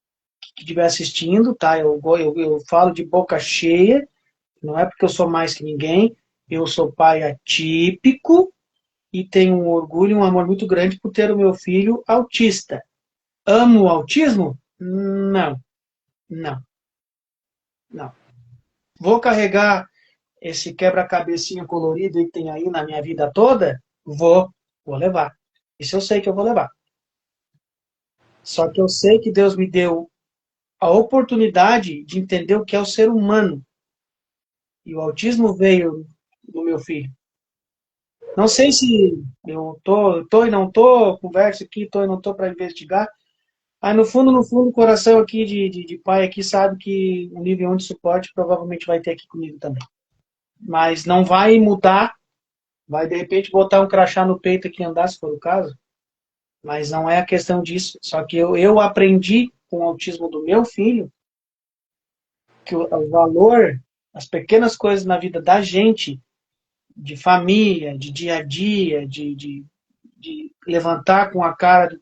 estiver assistindo, tá? Eu falo de boca cheia, não é porque eu sou mais que ninguém, eu sou pai atípico, e tenho um orgulho, um amor muito grande por ter o meu filho autista. Amo o autismo? Não, não, não. Vou carregar esse quebra-cabecinha colorido que tem aí na minha vida toda? Vou levar. Isso eu sei que eu vou levar. Só que eu sei que Deus me deu a oportunidade de entender o que é o ser humano. E o autismo veio do meu filho. Não sei se eu tô e não tô, converso aqui, tô e não tô para investigar. Aí no fundo, o coração aqui de pai aqui sabe que o nível 1 de suporte provavelmente vai ter aqui comigo também. Mas não vai mudar, vai de repente botar um crachá no peito aqui e andar, se for o caso. Mas não é a questão disso. Só que eu aprendi com o autismo do meu filho que o valor, as pequenas coisas na vida da gente, de família, de dia a dia, de levantar com a cara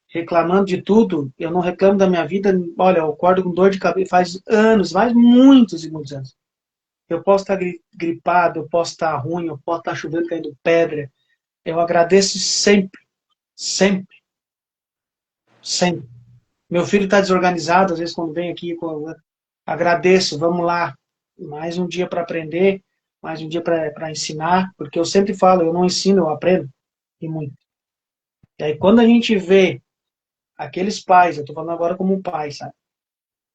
reclamando de tudo, eu não reclamo da minha vida. Olha, eu acordo com dor de cabeça faz anos, faz muitos e muitos anos. Eu posso estar gripado, eu posso estar ruim, eu posso estar chovendo, caindo pedra. Eu agradeço sempre, sempre, sempre. Meu filho está desorganizado, às vezes quando vem aqui, agradeço, vamos lá. Mais um dia para aprender, mais um dia para ensinar, porque eu sempre falo, eu não ensino, eu aprendo, e muito. E aí quando a gente vê aqueles pais, eu estou falando agora como um pai, sabe?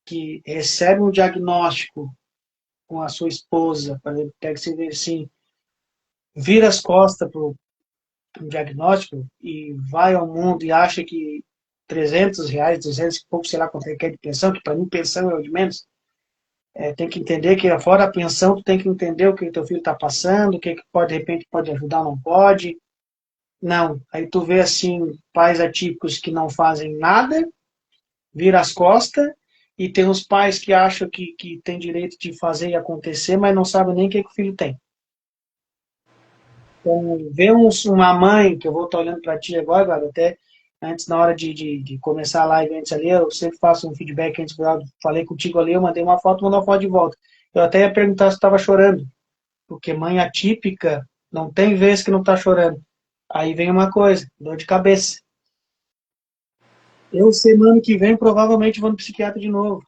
Que recebe um diagnóstico com a sua esposa, por exemplo, pega assim, vira as costas para o diagnóstico e vai ao mundo e acha que R$ 300, 200 e pouco, sei lá quanto é que é de pensão, que para mim pensão é o de menos. Tem que entender que fora a pensão, tu tem que entender o que o teu filho está passando, o que, que pode, de repente, pode ajudar, não pode. Não. Aí tu vê, assim, pais atípicos que não fazem nada, vira as costas, e tem os pais que acham que tem direito de fazer e acontecer, mas não sabem nem o que, que o filho tem. Então, ver uma mãe, que eu vou estar olhando para ti agora, até antes, na hora de começar a live antes ali, eu sempre faço um feedback antes, eu falei contigo ali, eu mandei uma foto, mandei uma foto de volta. Eu até ia perguntar se estava chorando, porque mãe atípica não tem vez que não está chorando. Aí vem uma coisa, dor de cabeça. Eu, semana que vem, provavelmente vou no psiquiatra de novo.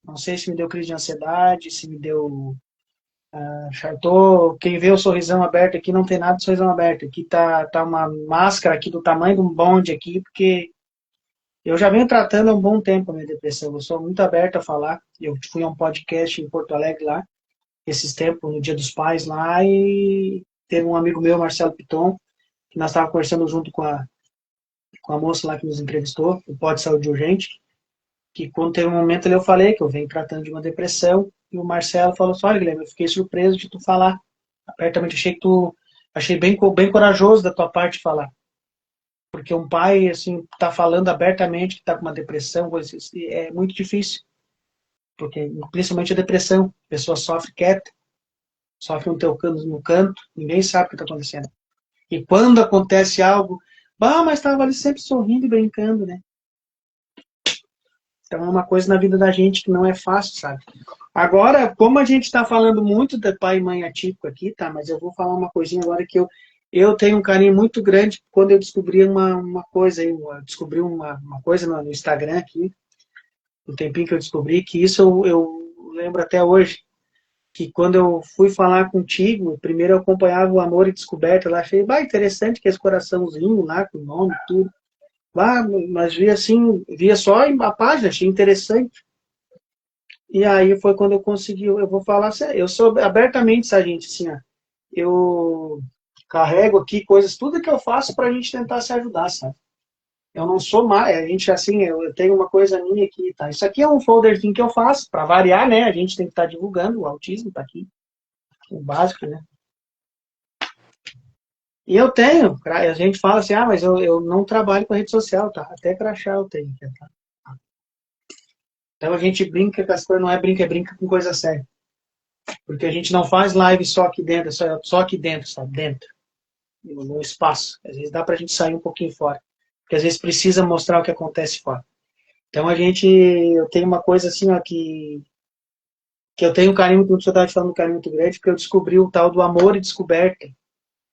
Não sei se me deu crise de ansiedade, se me deu chartou. Quem vê o sorrisão aberto aqui não tem nada de sorrisão aberto. Aqui tá uma máscara aqui do tamanho de um bonde aqui, porque eu já venho tratando há um bom tempo a minha depressão. Eu sou muito aberto a falar. Eu fui a um podcast em Porto Alegre lá, esses tempos, no Dia dos Pais lá, e teve um amigo meu, Marcelo Piton, que nós estávamos conversando junto com a moça lá que nos entrevistou, o Pode Saúde Urgente, que quando teve um momento ali eu falei que eu venho tratando de uma depressão, e o Marcelo falou assim, olha, Guilherme, eu fiquei surpreso de tu falar abertamente, achei bem corajoso da tua parte falar, porque um pai, assim, tá falando abertamente que tá com uma depressão, é muito difícil, porque principalmente a depressão, a pessoa sofre quieta, sofre no canto, ninguém sabe o que tá acontecendo. E quando acontece algo, mas estava ali sempre sorrindo e brincando, né? Então é uma coisa na vida da gente que não é fácil, sabe? Agora, como a gente está falando muito de pai e mãe atípico aqui, tá? Mas eu vou falar uma coisinha agora que eu tenho um carinho muito grande quando eu descobri uma coisa aí, eu descobri uma coisa no Instagram aqui, um tempinho que eu descobri, que isso eu lembro até hoje, que quando eu fui falar contigo, primeiro eu acompanhava o Amor e Descoberta lá, achei, interessante que esse coraçãozinho lá, com o nome e tudo. Mas via assim, via só a página, achei interessante. E aí foi quando eu consegui, eu vou falar sério, eu sou abertamente, sabe, gente, assim, ó, eu carrego aqui coisas, tudo que eu faço pra gente tentar se ajudar, sabe? Eu não sou mais, a gente, assim, eu tenho uma coisa minha aqui, tá? Isso aqui é um folderzinho que eu faço, pra variar, né? A gente tem que estar divulgando, o autismo tá aqui, o básico, né? E eu tenho, a gente fala assim, mas eu não trabalho com rede social, tá? Até crachá eu tenho, tá? Então a gente brinca com as coisas, não é brinca, é brinca com coisa séria. Porque a gente não faz live só aqui dentro, só aqui dentro, sabe? Dentro, no espaço. Às vezes dá pra gente sair um pouquinho fora. Porque às vezes precisa mostrar o que acontece fora. Então eu tenho uma coisa assim, ó, que eu tenho um carinho, como você estava falando, um carinho muito grande, porque eu descobri o tal do amor e descoberta.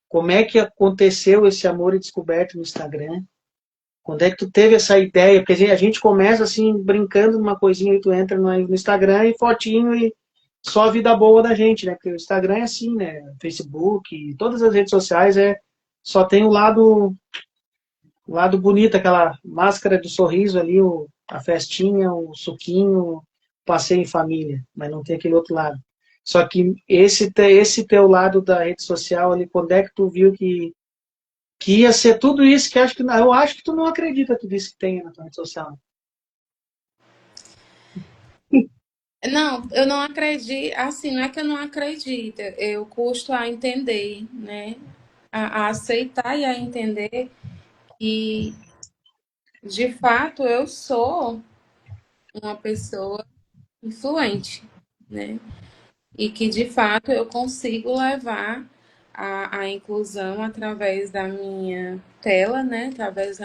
Como é que aconteceu esse amor e descoberto no Instagram? Quando é que tu teve essa ideia? Porque a gente começa assim, brincando numa coisinha e tu entra no Instagram e fotinho e só a vida boa da gente, né? Porque o Instagram é assim, né? Facebook, todas as redes sociais só tem o lado bonito, aquela máscara do sorriso ali, a festinha, o suquinho, o passeio em família, mas não tem aquele outro lado. Só que esse teu lado da rede social ali, quando é que tu viu que ia ser tudo isso que acho que não, eu acho que tu não acredita tudo isso que tem na tua rede social. Não, eu não acredito, assim, não é que eu não acredito, eu custo a entender, né? A aceitar e a entender que, de fato, eu sou uma pessoa influente, né? E que, de fato, eu consigo levar a inclusão através da minha tela, né? Através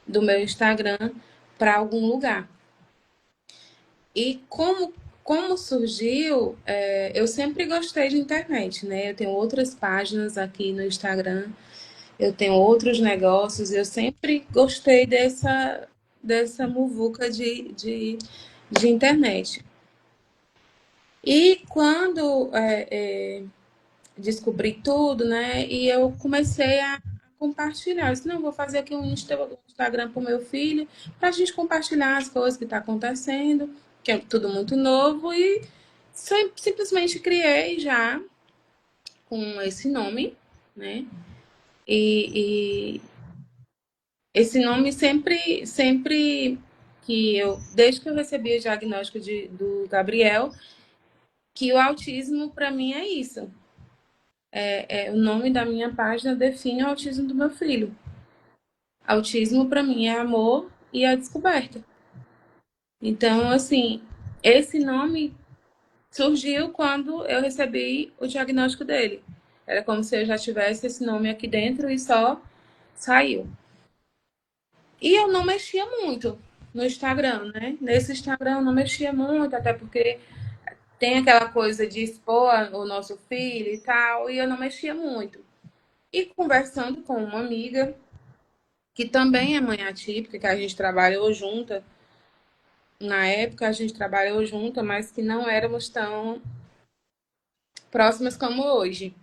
do meu Instagram para algum lugar. E como surgiu, eu sempre gostei de internet, né? Eu tenho outras páginas aqui no Instagram, eu tenho outros negócios, eu sempre gostei dessa muvuca de internet. E quando descobri tudo, né? E eu comecei a compartilhar. Eu disse, não, vou fazer aqui um Instagram para o meu filho, para a gente compartilhar as coisas que estão acontecendo, que é tudo muito novo, e simplesmente criei já com esse nome, né? E esse nome sempre desde que eu recebi o diagnóstico do Gabriel, que o autismo para mim é isso. O nome da minha página define o autismo do meu filho. Autismo para mim é amor e a descoberta. Então, assim, esse nome surgiu quando eu recebi o diagnóstico dele. Era como se eu já tivesse esse nome aqui dentro e só saiu. E eu não mexia muito no Instagram, né? Nesse Instagram eu não mexia muito, até porque tem aquela coisa de expor o nosso filho e tal, e eu não mexia muito. E conversando com uma amiga, que também é mãe atípica, que a gente trabalhou junta. Na época a gente trabalhou junta, mas que não éramos tão próximas como hoje.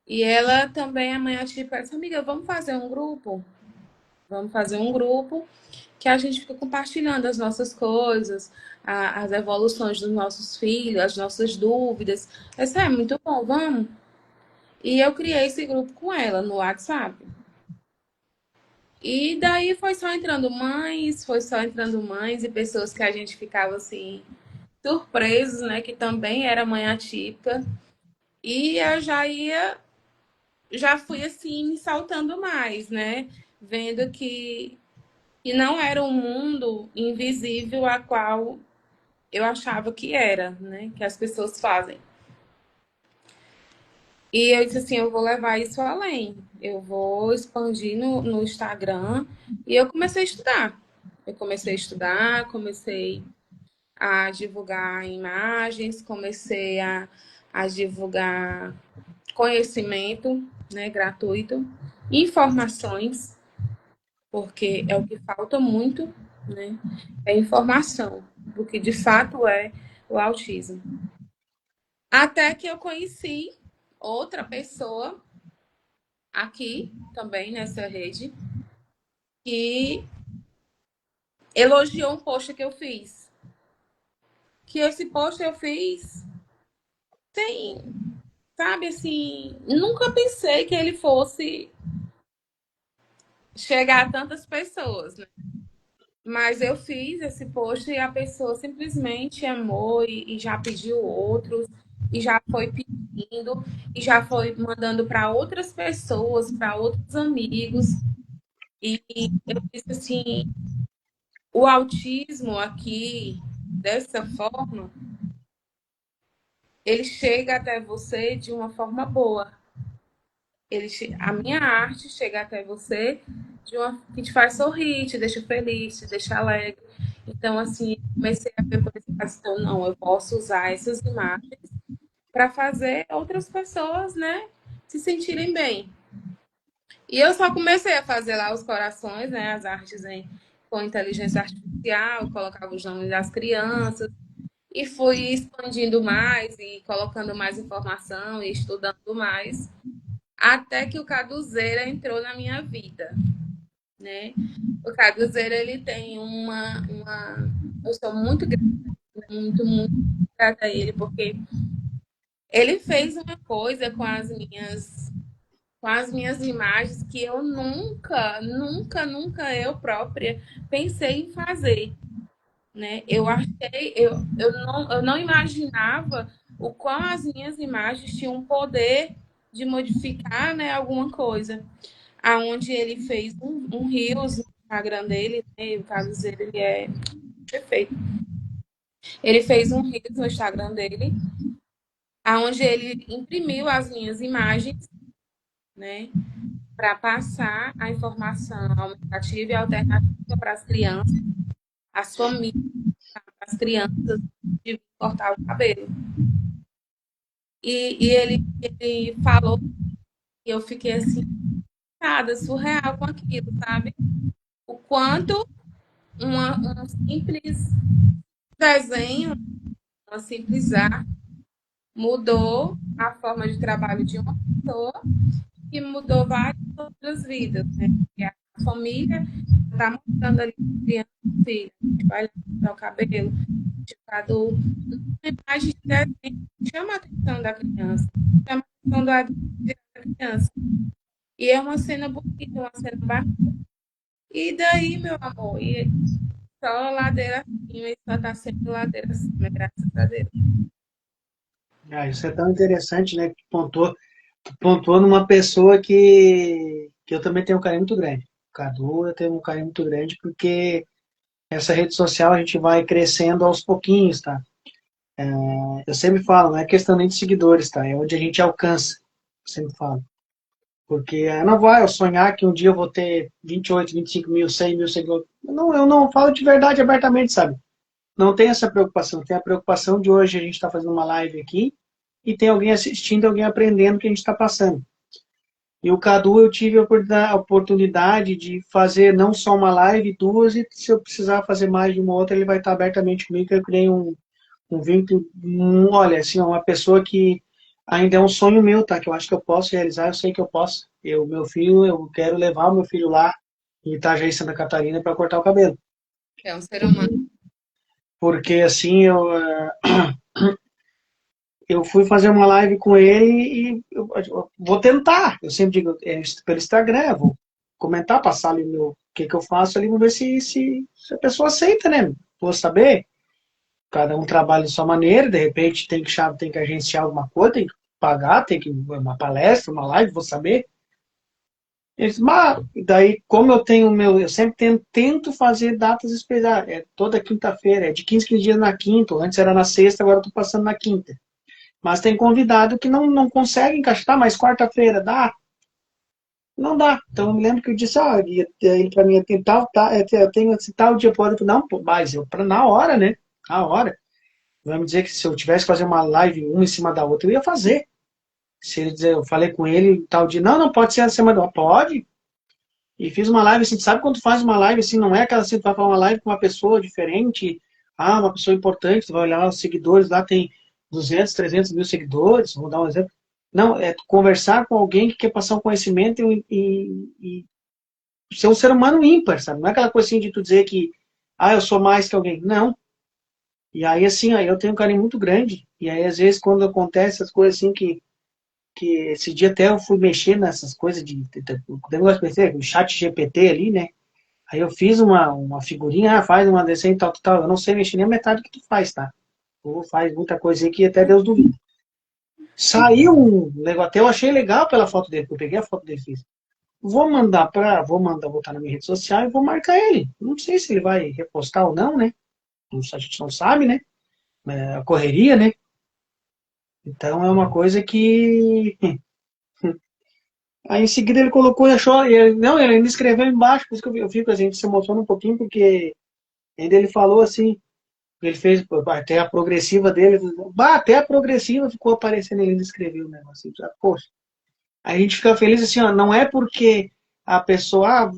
E ela também é mãe atípica. Disse, amiga, vamos fazer um grupo? Vamos fazer um grupo que a gente fica compartilhando as nossas coisas, as evoluções dos nossos filhos, as nossas dúvidas. Isso é muito bom, vamos? E eu criei esse grupo com ela no WhatsApp. E daí foi só entrando mães e pessoas que a gente ficava assim, surpresos, né? Que também era mãe atípica. E eu já fui assim, me saltando mais, né? Vendo que não era um mundo invisível a qual eu achava que era, né? Que as pessoas fazem. E eu disse assim, eu vou levar isso além. Eu vou expandir no Instagram. E eu comecei a estudar. Eu comecei a estudar, comecei a divulgar imagens, comecei a divulgar conhecimento, né, gratuito, informações, porque é o que falta muito, né? É informação do que de fato é o autismo. Até que eu conheci outra pessoa aqui também nessa rede que elogiou um post que eu fiz. Que esse post eu fiz sem, sabe assim, nunca pensei que ele fosse chegar a tantas pessoas, né? Mas eu fiz esse post e a pessoa simplesmente amou e já pediu outros, e já foi pedindo, e já foi mandando para outras pessoas, para outros amigos. E eu disse assim, o autismo aqui, dessa forma, ele chega até você de uma forma boa. A minha arte chega até você que te faz sorrir, te deixa feliz, te deixa alegre. Então, assim, comecei a ver por esse caso, não, eu posso usar essas imagens para fazer outras pessoas, né? se sentirem bem. E eu só comecei a fazer lá os corações, né, as artes com inteligência artificial, colocava os nomes das crianças e fui expandindo mais e colocando mais informação e estudando mais, até que o Caduzeira entrou na minha vida, né? O Caduzeira, ele tem Eu sou muito grata, muito grata a ele, porque ele fez uma coisa com as minhas imagens que eu nunca eu própria pensei em fazer, né? Eu não imaginava o quão as minhas imagens tinham um poder de modificar, né, alguma coisa. Aonde ele fez um Reels no Instagram dele, né? O Carlos, ele é perfeito. Ele fez um Reels no Instagram dele, aonde ele imprimiu as minhas imagens, né? Para passar a informação aumentativa e alternativa para as crianças, as famílias, as crianças de cortar o cabelo. Ele falou e eu fiquei assim, nada, surreal com aquilo, sabe? O quanto um simples desenho, uma simples arte, mudou a forma de trabalho de uma pessoa e mudou várias outras vidas, né? E a família está mostrando ali criança e filha, vai cortar o cabelo, indicador, uma imagem de desenho chama a atenção da criança, chama a atenção da criança. E é uma cena bonita, uma cena bacana. E daí, meu amor, e só ladeira acima, e só tá sempre ladeira acima, graças a Deus. Ah, isso é tão interessante, né? Que pontuou numa pessoa que eu também tenho um carinho muito grande. O Cadu, eu tenho um carinho muito grande porque essa rede social a gente vai crescendo aos pouquinhos, tá? Eu sempre falo, não é questão nem de seguidores, tá? É onde a gente alcança. Eu sempre falo. Porque não vai eu sonhar que um dia eu vou ter 28, 25 mil, 100 mil seguidores. Eu não falo de verdade abertamente, sabe? Não tem essa preocupação. Tem a preocupação de hoje a gente estar fazendo uma live aqui e tem alguém assistindo, alguém aprendendo o que a gente está passando. E o Cadu, eu tive a oportunidade de fazer não só uma live, duas, e se eu precisar fazer mais de uma outra, ele vai estar abertamente comigo, que eu criei um vínculo, olha, assim, uma pessoa que ainda é um sonho meu, tá? Que eu acho que eu posso realizar, eu sei que eu posso. Meu filho, eu quero levar o meu filho lá em Itajaí, Santa Catarina, para cortar o cabelo. É um ser humano. Porque, assim, eu fui fazer uma live com ele e eu vou tentar. Eu sempre digo, pelo Instagram, eu vou comentar, passar ali o que eu faço ali, vou ver se a pessoa aceita, né? Vou saber. Cada um trabalha de sua maneira, de repente tem que agenciar alguma coisa, tem que pagar, tem que uma palestra, uma live, vou saber. Eles, mas daí, como eu tenho eu sempre tento fazer datas especiais. É toda quinta-feira, é de 15 15 dias na quinta, antes era na sexta, agora eu tô passando na quinta. Mas tem convidado que não consegue encaixar, mas quarta-feira dá? Não dá. Então eu me lembro que eu disse, ele para mim tem eu tenho esse tal dia, pode, não, pô, mas eu, na hora, né? Na hora. Vai me dizer que se eu tivesse que fazer uma live uma em cima da outra, eu ia fazer. Se ele dizer, eu falei com ele tal dia, não pode ser a semana da outra. Pode. E fiz uma live assim, sabe quando tu faz uma live assim, não é aquela assim, tu vai falar uma live com uma pessoa diferente, uma pessoa importante, tu vai olhar lá os seguidores, lá tem 200, 300 mil seguidores, vou dar um exemplo. Não, é tu conversar com alguém que quer passar um conhecimento e ser um ser humano ímpar, sabe? Não é aquela coisa assim de tu dizer que, eu sou mais que alguém. Não. E aí, assim, aí eu tenho um carinho muito grande. E aí, às vezes, quando acontece essas coisas assim que esse dia até eu fui mexer nessas coisas o negócio pensei, o chat GPT ali, né? Aí eu fiz uma figurinha, faz uma desenho tal. Eu não sei mexer nem a metade que tu faz, tá? Tu faz muita coisa aí que até Deus duvida. Saiu um negócio, até eu achei legal pela foto dele, porque eu peguei a foto dele e fiz. Vou mandar botar na minha rede social e vou marcar ele. Não sei se ele vai repostar ou não, né? A gente não sabe, né? A correria, né? Então é uma coisa que. Aí em seguida ele colocou e achou. Não, ele ainda escreveu embaixo, por isso que eu fico, a gente se emociona um pouquinho, porque ainda ele falou assim, ele fez até a progressiva dele, até a progressiva ficou aparecendo, ele ainda escreveu o negócio. Poxa. a gente fica feliz assim, ó, não é porque a pessoa,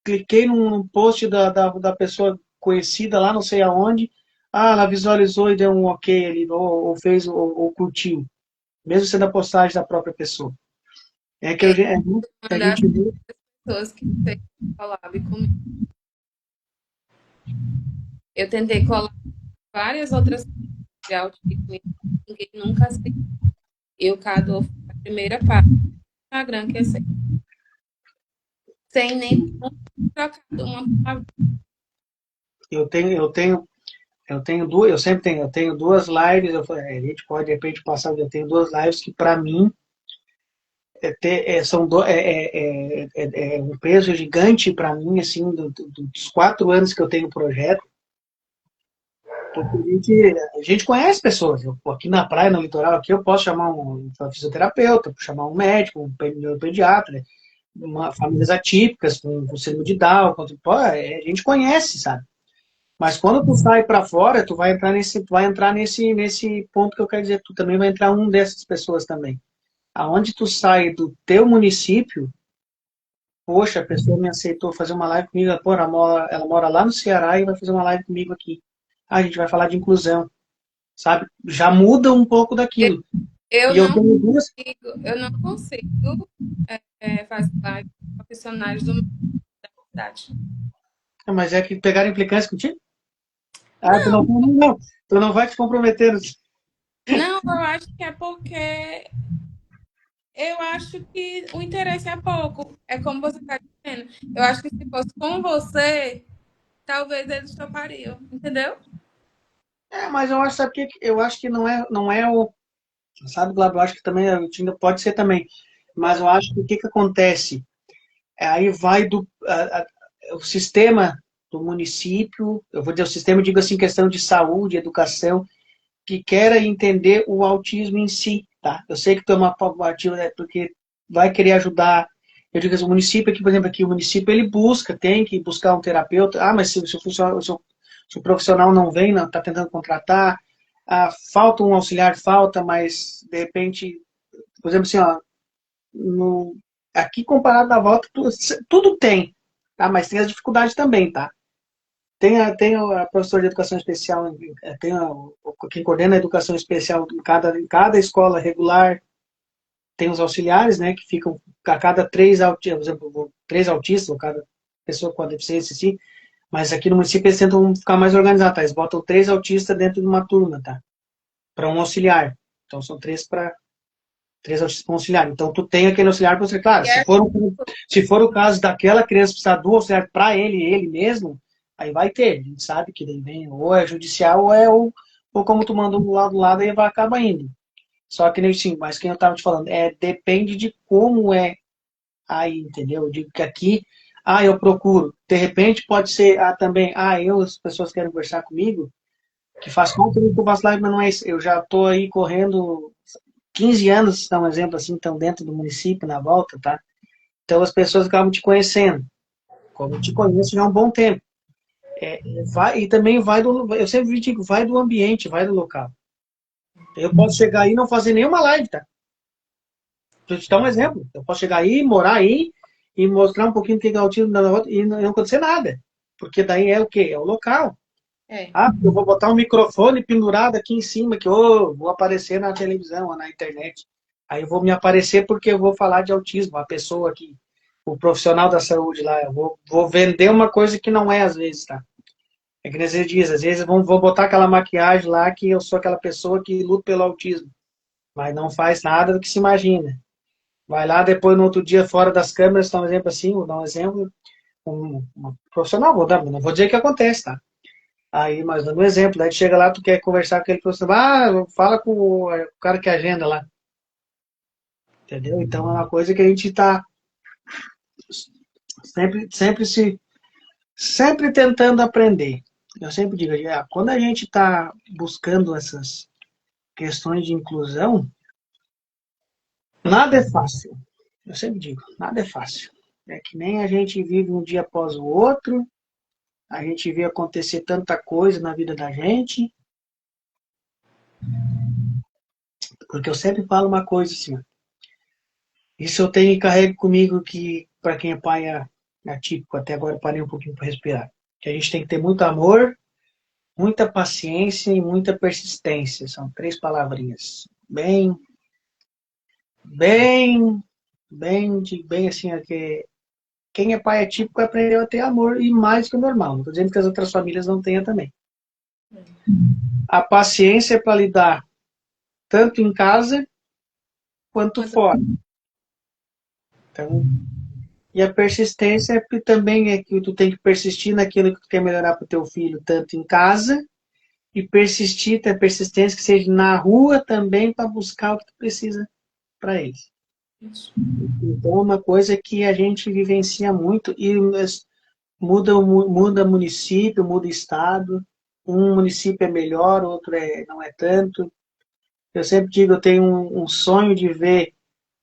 cliquei num post da pessoa conhecida lá, não sei aonde, ela visualizou e deu um ok ali, ou fez, ou curtiu, mesmo sendo a postagem da própria pessoa. É que a Uma das gente vê. pessoas que fez collab comigo. Eu tentei colar várias outras coisas de autismo e ninguém nunca aceitou. E o Cadu foi a primeira página do Instagram que aceitou. Sem nem ter trocado uma palavra. Eu tenho, eu tenho, eu tenho duas, eu sempre tenho, eu tenho duas lives, a gente pode de repente passar, eu tenho duas lives que para mim é um peso gigante para mim, assim, dos 4 anos que eu tenho o projeto, porque a gente conhece pessoas. Aqui na praia, no litoral, aqui eu posso chamar um fisioterapeuta, chamar um médico, um pediatra, famílias atípicas, com síndrome de Down, a gente conhece, sabe? Mas quando tu sai para fora, tu vai entrar nesse ponto que eu quero dizer, tu também vai entrar um dessas pessoas também. Aonde tu sai do teu município, poxa, a pessoa me aceitou fazer uma live comigo, pô, ela mora lá no Ceará e vai fazer uma live comigo aqui. A gente vai falar de inclusão, sabe? Já muda um pouco daquilo. Eu E eu não tenho duas. consigo fazer live com profissionais do da cidade. Mas é que pegaram implicância contigo? Ah, tu não vai te comprometer. Não, eu acho que é porque eu acho que o interesse é pouco. É como você está dizendo. Eu acho que se fosse com você, talvez eles topariam, entendeu? Mas eu acho, sabe que eu acho que não é o, sabe, Glabo, eu acho que também pode ser também. Mas eu acho que o que que acontece? Aí vai o sistema do município, eu vou dizer o sistema, eu digo assim, questão de saúde, educação, que quer entender o autismo em si, tá? Eu sei que tu é uma ativa, né, porque vai querer ajudar. Eu digo assim, o município aqui, por exemplo, aqui o município ele tem que buscar um terapeuta. Ah, mas se o profissional não vem, não está tentando contratar, falta um auxiliar, falta, mas de repente, por exemplo, assim, ó, no, aqui comparado na volta, tudo tem, tá? Mas tem as dificuldades também, tá? Tem a professora de educação especial, quem coordena a educação especial em cada escola regular, tem os auxiliares, né, que ficam a cada três autistas, por exemplo, três autistas, ou cada pessoa com a deficiência, assim, mas aqui no município eles tentam ficar mais organizados, tá? Eles botam três autistas dentro de uma turma, tá? Para um auxiliar. Então são três autistas para um auxiliar. Então tu tem aquele auxiliar para você, claro, E se for o caso daquela criança precisar do auxiliar para ele mesmo, aí vai ter. A gente sabe que daí vem, ou é judicial, ou como tu mandou do lado, aí vai acabar indo. Só que nem sim, mas quem eu tava te falando, depende de como é aí, entendeu? Eu digo que aqui, eu procuro. De repente pode ser, também, as pessoas querem conversar comigo, que faz conta do que eu faço live, mas não é isso. Eu já tô aí correndo 15 anos, dá um exemplo assim, estão dentro do município, na volta, tá? Então as pessoas acabam te conhecendo. Como eu te conheço já há um bom tempo. E também eu sempre digo, vai do ambiente, vai do local. Eu posso chegar aí e não fazer nenhuma live, tá? Vou te dar um exemplo. Eu posso chegar aí, morar aí e mostrar um pouquinho do que é autismo na outra e não acontecer nada. Porque daí é o quê? É o local. é, Eu vou botar um microfone pendurado aqui em cima, que vou aparecer na televisão ou na internet. Aí eu vou me aparecer porque eu vou falar de autismo. A pessoa que, o profissional da saúde lá, eu vou vender uma coisa que não é às vezes, tá? É que nem você diz, às vezes vou botar aquela maquiagem lá que eu sou aquela pessoa que luta pelo autismo, mas não faz nada do que se imagina. Vai lá depois no outro dia fora das câmeras, dá um exemplo assim, vou dar um exemplo, um profissional, não vou dizer que acontece, tá? Aí, mas dando um exemplo, daí tu chega lá, tu quer conversar com aquele profissional, fala com o cara que agenda lá, entendeu? Então é uma coisa que a gente tá sempre tentando aprender. Eu sempre digo, quando a gente está buscando essas questões de inclusão, nada é fácil. Eu sempre digo, nada é fácil. É que nem a gente vive um dia após o outro, a gente vê acontecer tanta coisa na vida da gente, porque eu sempre falo uma coisa assim, Isso eu tenho e carrego comigo que, para quem é pai atípico, até agora eu parei um pouquinho para respirar. Que a gente tem que ter muito amor, muita paciência e muita persistência. São três palavrinhas. Bem, bem assim, é que quem é pai atípico aprendeu a ter amor e mais que o normal. Não estou dizendo que as outras famílias não tenham também. A paciência é para lidar tanto em casa quanto fora. Então, e a persistência é porque também é que tu tem que persistir naquilo que tu quer melhorar para o teu filho, tanto em casa, e persistir, ter persistência que seja na rua também para buscar o que tu precisa para eles. Então, é uma coisa que a gente vivencia muito e muda município, muda estado. Um município é melhor, outro não é tanto. Eu sempre digo, eu tenho um sonho de ver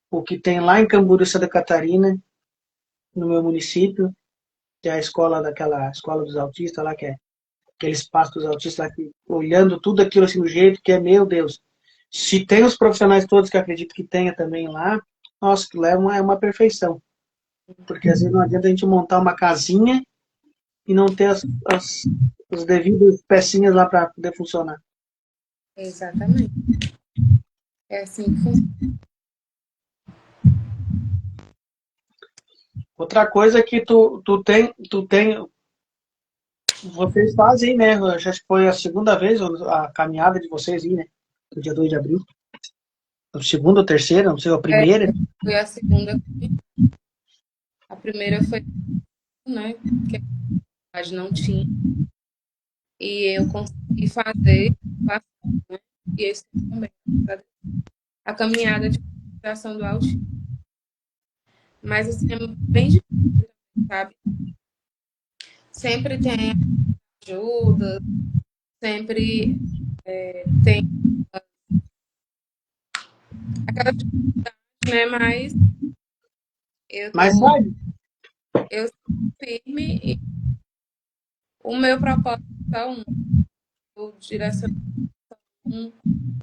o que tem lá em Camboriú, Santa Catarina, no meu município, que é a escola daquela escola dos autistas lá, que é aquele espaço dos autistas lá, que, olhando tudo aquilo assim do jeito que é, meu Deus. Se tem os profissionais todos que acredito que tenha também lá, nossa, que leva é uma perfeição. Porque às vezes não adianta a gente montar uma casinha e não ter as devidas pecinhas lá para poder funcionar. Exatamente. É assim que funciona. Outra coisa que vocês fazem, né? Já foi a segunda vez a caminhada de vocês aí, né? No dia 2 de abril. A segunda ou terceira, não sei, a É, primeira. foi a segunda. A primeira foi, né, que a cidade não tinha. E eu consegui fazer, né, e esse também. A caminhada de recuperação do autismo. Mas, assim, é bem difícil, sabe? Sempre tem ajuda, sempre tem aquela dificuldade, né? Mas Mas sabe, eu sou firme e o meu propósito é um, o direcionamento um.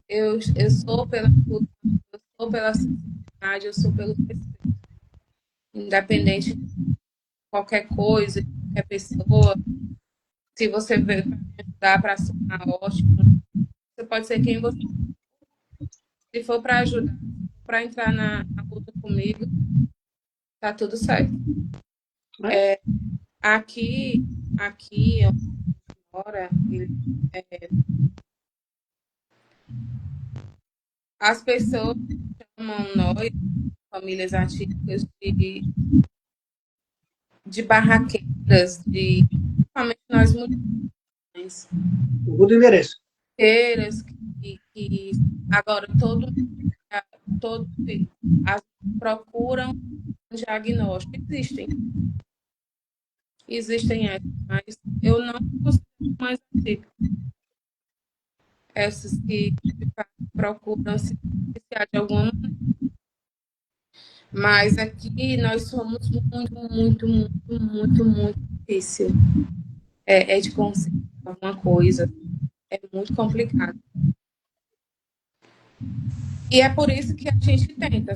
Eu sou pela inclusão, eu sou pela acessibilidade, eu sou pelo respeito. Independente de qualquer coisa, de qualquer pessoa, se você veio para me ajudar, para somar, ótimo. Você pode ser quem você. Se for para ajudar, para entrar na luta comigo, tá tudo certo. né? Aqui onde mora, as pessoas chamam nós, famílias artísticas, de barraqueiras, principalmente nós mulheres, Muda o endereço. barraqueiras que agora todos as procuram um diagnóstico. Existem essas, mas eu não considero mais antigas. Essas que de fato procuram se beneficiar de alguma maneira. Mas aqui nós somos muito difícil. É de conseguir alguma coisa. É muito complicado. E é por isso que a gente tenta.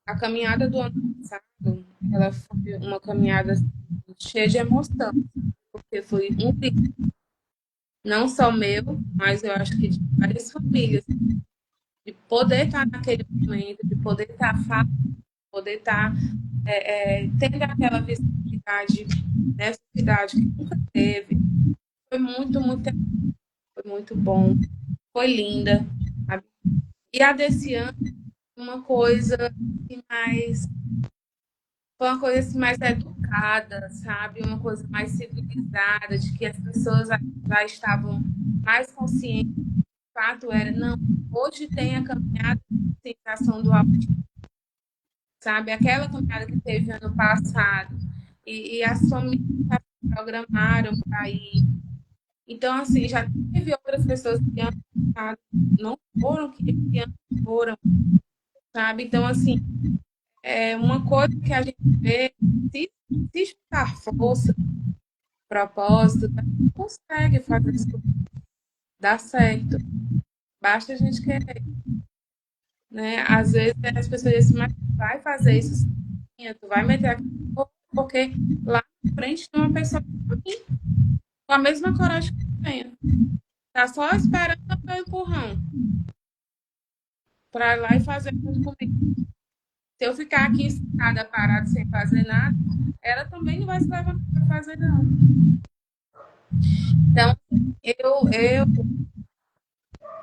A caminhada do ano passado, ela foi uma caminhada cheia de emoção, porque foi um grito, não só meu, mas eu acho que de várias famílias, de poder estar naquele momento, de poder estar falando, poder estar tendo aquela visibilidade nessa cidade que nunca teve. Foi foi muito bom, foi linda, sabe? E a desse ano, uma coisa mais foi uma coisa assim, mais educada, sabe? Uma coisa mais civilizada, de que as pessoas já estavam mais conscientes. O fato era, não, hoje tem a caminhada de conscientização do autismo, sabe? Aquela caminhada que teve ano passado. E as famílias já se programaram para ir. Então, assim, já teve outras pessoas que ano passado não foram, que esse ano foram, sabe? Então, assim, é uma coisa que a gente vê, se juntar força, propósito, a gente consegue fazer isso dar certo. Basta a gente querer, né? Às vezes as pessoas dizem, mas vai fazer isso sozinha, tu vai meter aqui, porque lá na frente tem uma pessoa com a mesma coragem que eu tenho. Tá só esperando o meu empurrão para ir lá e fazer junto comigo. Se eu ficar aqui sentada, parada, sem fazer nada, ela também não vai se levantar para fazer, não. Então,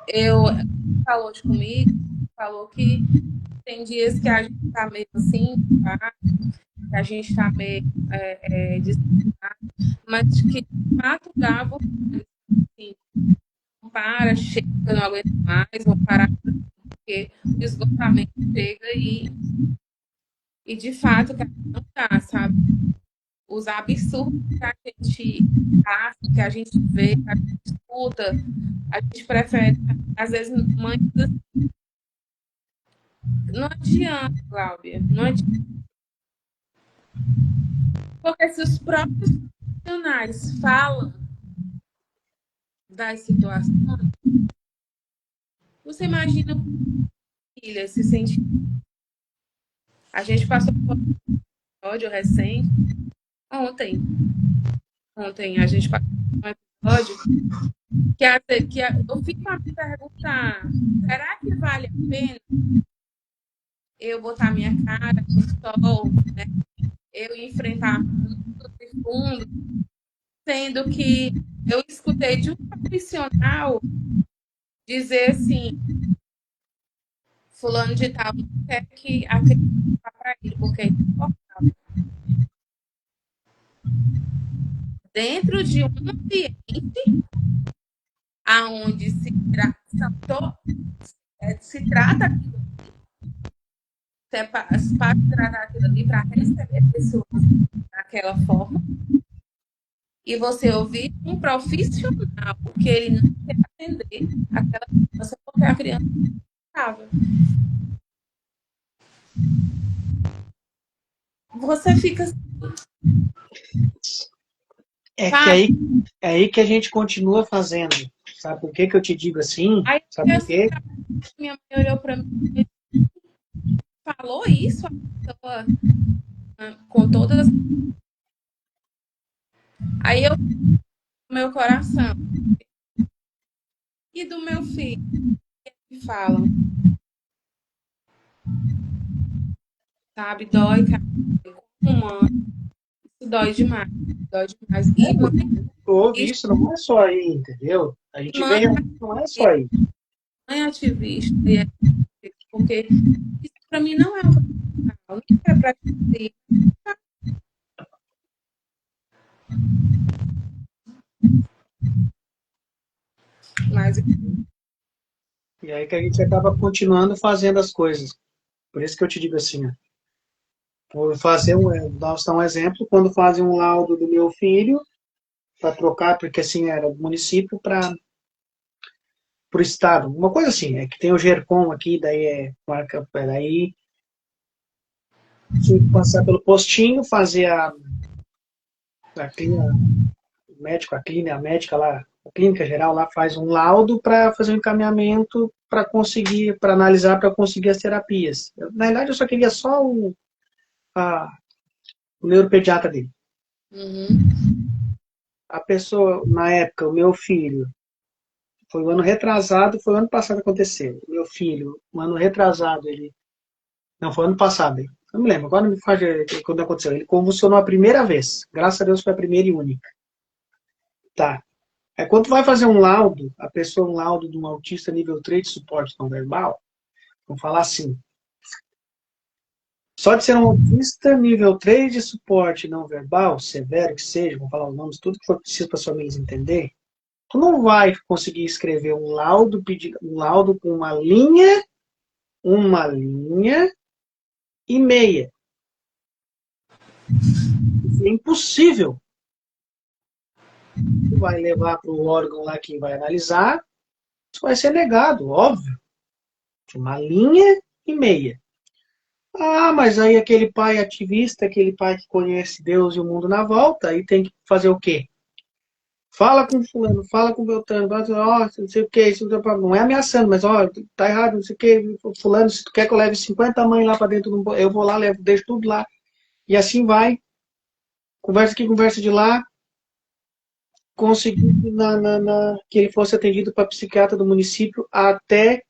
eu falou comigo, falou que tem dias que a gente tá meio assim, tá? Que a gente tá meio desanimado, mas que de fato dá vontade, assim, para, chega, não aguento mais, vou parar, porque o esgotamento chega e de fato, que a gente não dá, sabe? Os absurdos que a gente passa, que a gente vê, que a gente escuta, a gente prefere, às vezes, mães. Não adianta, Cláudia, não adianta. Porque se os próprios profissionais falam das situações, você imagina como a filha se sente. A gente passou por um episódio recente, ontem. Ontem a gente passou por um episódio que eu fico a me perguntar, será que vale a pena eu botar minha cara no sol, né? Eu enfrentar mundos e fundos, sendo que eu escutei de um profissional dizer assim, fulano de tal não quer que a criança vá para ele, porque é insuportável. Dentro de um ambiente aonde se trata para tratar aquilo ali, para receber pessoas daquela forma, e você ouvir um profissional que ele não quer atender aquela criança porque a criança estava. Você fica assim, É que sabe? aí que a gente continua fazendo. Sabe por que que eu te digo assim? Aí Sabe por assim, quê? minha mãe olhou para mim e falou isso, a pessoa, com todas. Aí eu, meu coração, e do meu filho, que falam, sabe? Dói, cara. Como mãe, isso dói demais. Dói demais. E Ouve isso, não é só aí, entendeu? A gente vê mãe, realmente não é só aí. mãe ativista, porque isso para mim não é um profissional, não é para dizer, mas E aí que a gente acaba continuando fazendo as coisas. Por isso que eu te digo assim, ó. Vou fazer nós dar um exemplo, quando fazem um laudo do meu filho, para trocar, porque assim era do município para o estado. Uma coisa assim, é que tem o GERCOM aqui, daí marca, daí tinha que passar pelo postinho, fazer a clínica, o médico, a médica lá, a clínica geral lá faz um laudo para fazer um encaminhamento para conseguir, para analisar, para conseguir as terapias. Na verdade, eu só queria só o neuropediatra dele. A pessoa, na época, o meu filho, foi o ano retrasado, foi o ano passado que aconteceu. Meu filho, o ano retrasado, ele. Não, foi ano passado. Não me lembro, agora não me faz quando aconteceu. Ele convulsionou a primeira vez. Graças a Deus foi a primeira e única. Tá. É quando tu vai fazer um laudo, a pessoa, um laudo de um autista nível 3 de suporte não verbal, vamos falar assim. Só de ser um autista nível 3 de suporte não verbal, severo que seja, vamos falar os nomes, tudo que for preciso para as famílias entender, tu não vai conseguir escrever um laudo, pedir um laudo com uma linha e meia. Isso é impossível. Tu vai levar para o órgão lá que vai analisar, isso vai ser negado, óbvio. Uma linha e meia. Ah, mas aí aquele pai ativista, aquele pai que conhece Deus e o mundo na volta, aí tem que fazer o quê? Fala com fulano, fala com Beltrano, ó, não sei o que, isso não é ameaçando, mas ó, tá errado, não sei o que, fulano, se tu quer que eu leve 50 mães lá pra dentro, eu vou lá, levo, deixo tudo lá. E assim vai, conversa aqui, conversa de lá, consegui que ele fosse atendido para psiquiatra do município até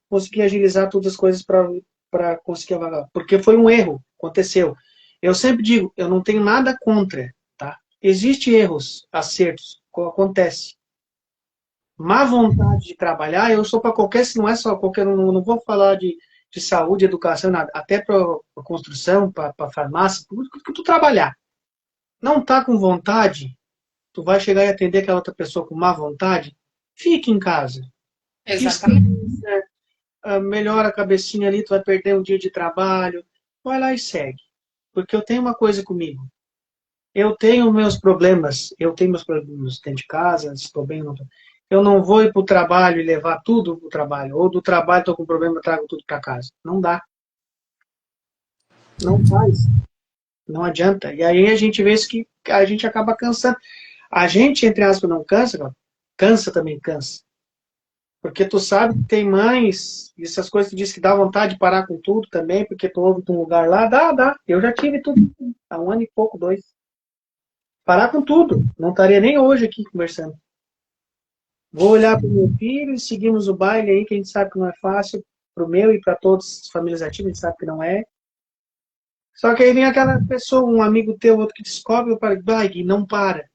conseguir agilizar todas as coisas para conseguir avagar. Porque foi um erro, aconteceu. Eu sempre digo, eu não tenho nada contra, tá? Existem erros, acertos, acontece. Má vontade de trabalhar, eu sou para qualquer, se não é só qualquer, não vou falar de saúde, educação, nada, até para construção, para farmácia, tudo que tu trabalhar. Não tá com vontade, tu vai chegar e atender aquela outra pessoa com má vontade, fique em casa. Exatamente. Descansa, melhora a cabecinha ali, tu vai perder um dia de trabalho. Vai lá e segue. Porque eu tenho uma coisa comigo. Eu tenho meus problemas dentro de casa, estou bem, não tô. Eu não vou ir para o trabalho e levar tudo para o trabalho. Ou do trabalho estou com problema, trago tudo para casa. Não dá. Não faz. Não adianta. E aí a gente vê isso que a gente acaba cansando. A gente, entre aspas, não cansa, cara. Cansa também, cansa. Porque tu sabe que tem mães, e essas coisas tu diz que dá vontade de parar com tudo também, porque tu ouve de um lugar lá, dá. Eu já tive tudo há um ano e pouco, dois. Parar com tudo. Não estaria nem hoje aqui conversando. Vou olhar para o meu filho e seguimos o baile aí, que a gente sabe que não é fácil, para o meu e para todas as famílias ativas, a gente sabe que não é. Só que aí vem aquela pessoa, um amigo teu, outro que descobre, eu paro, e não para.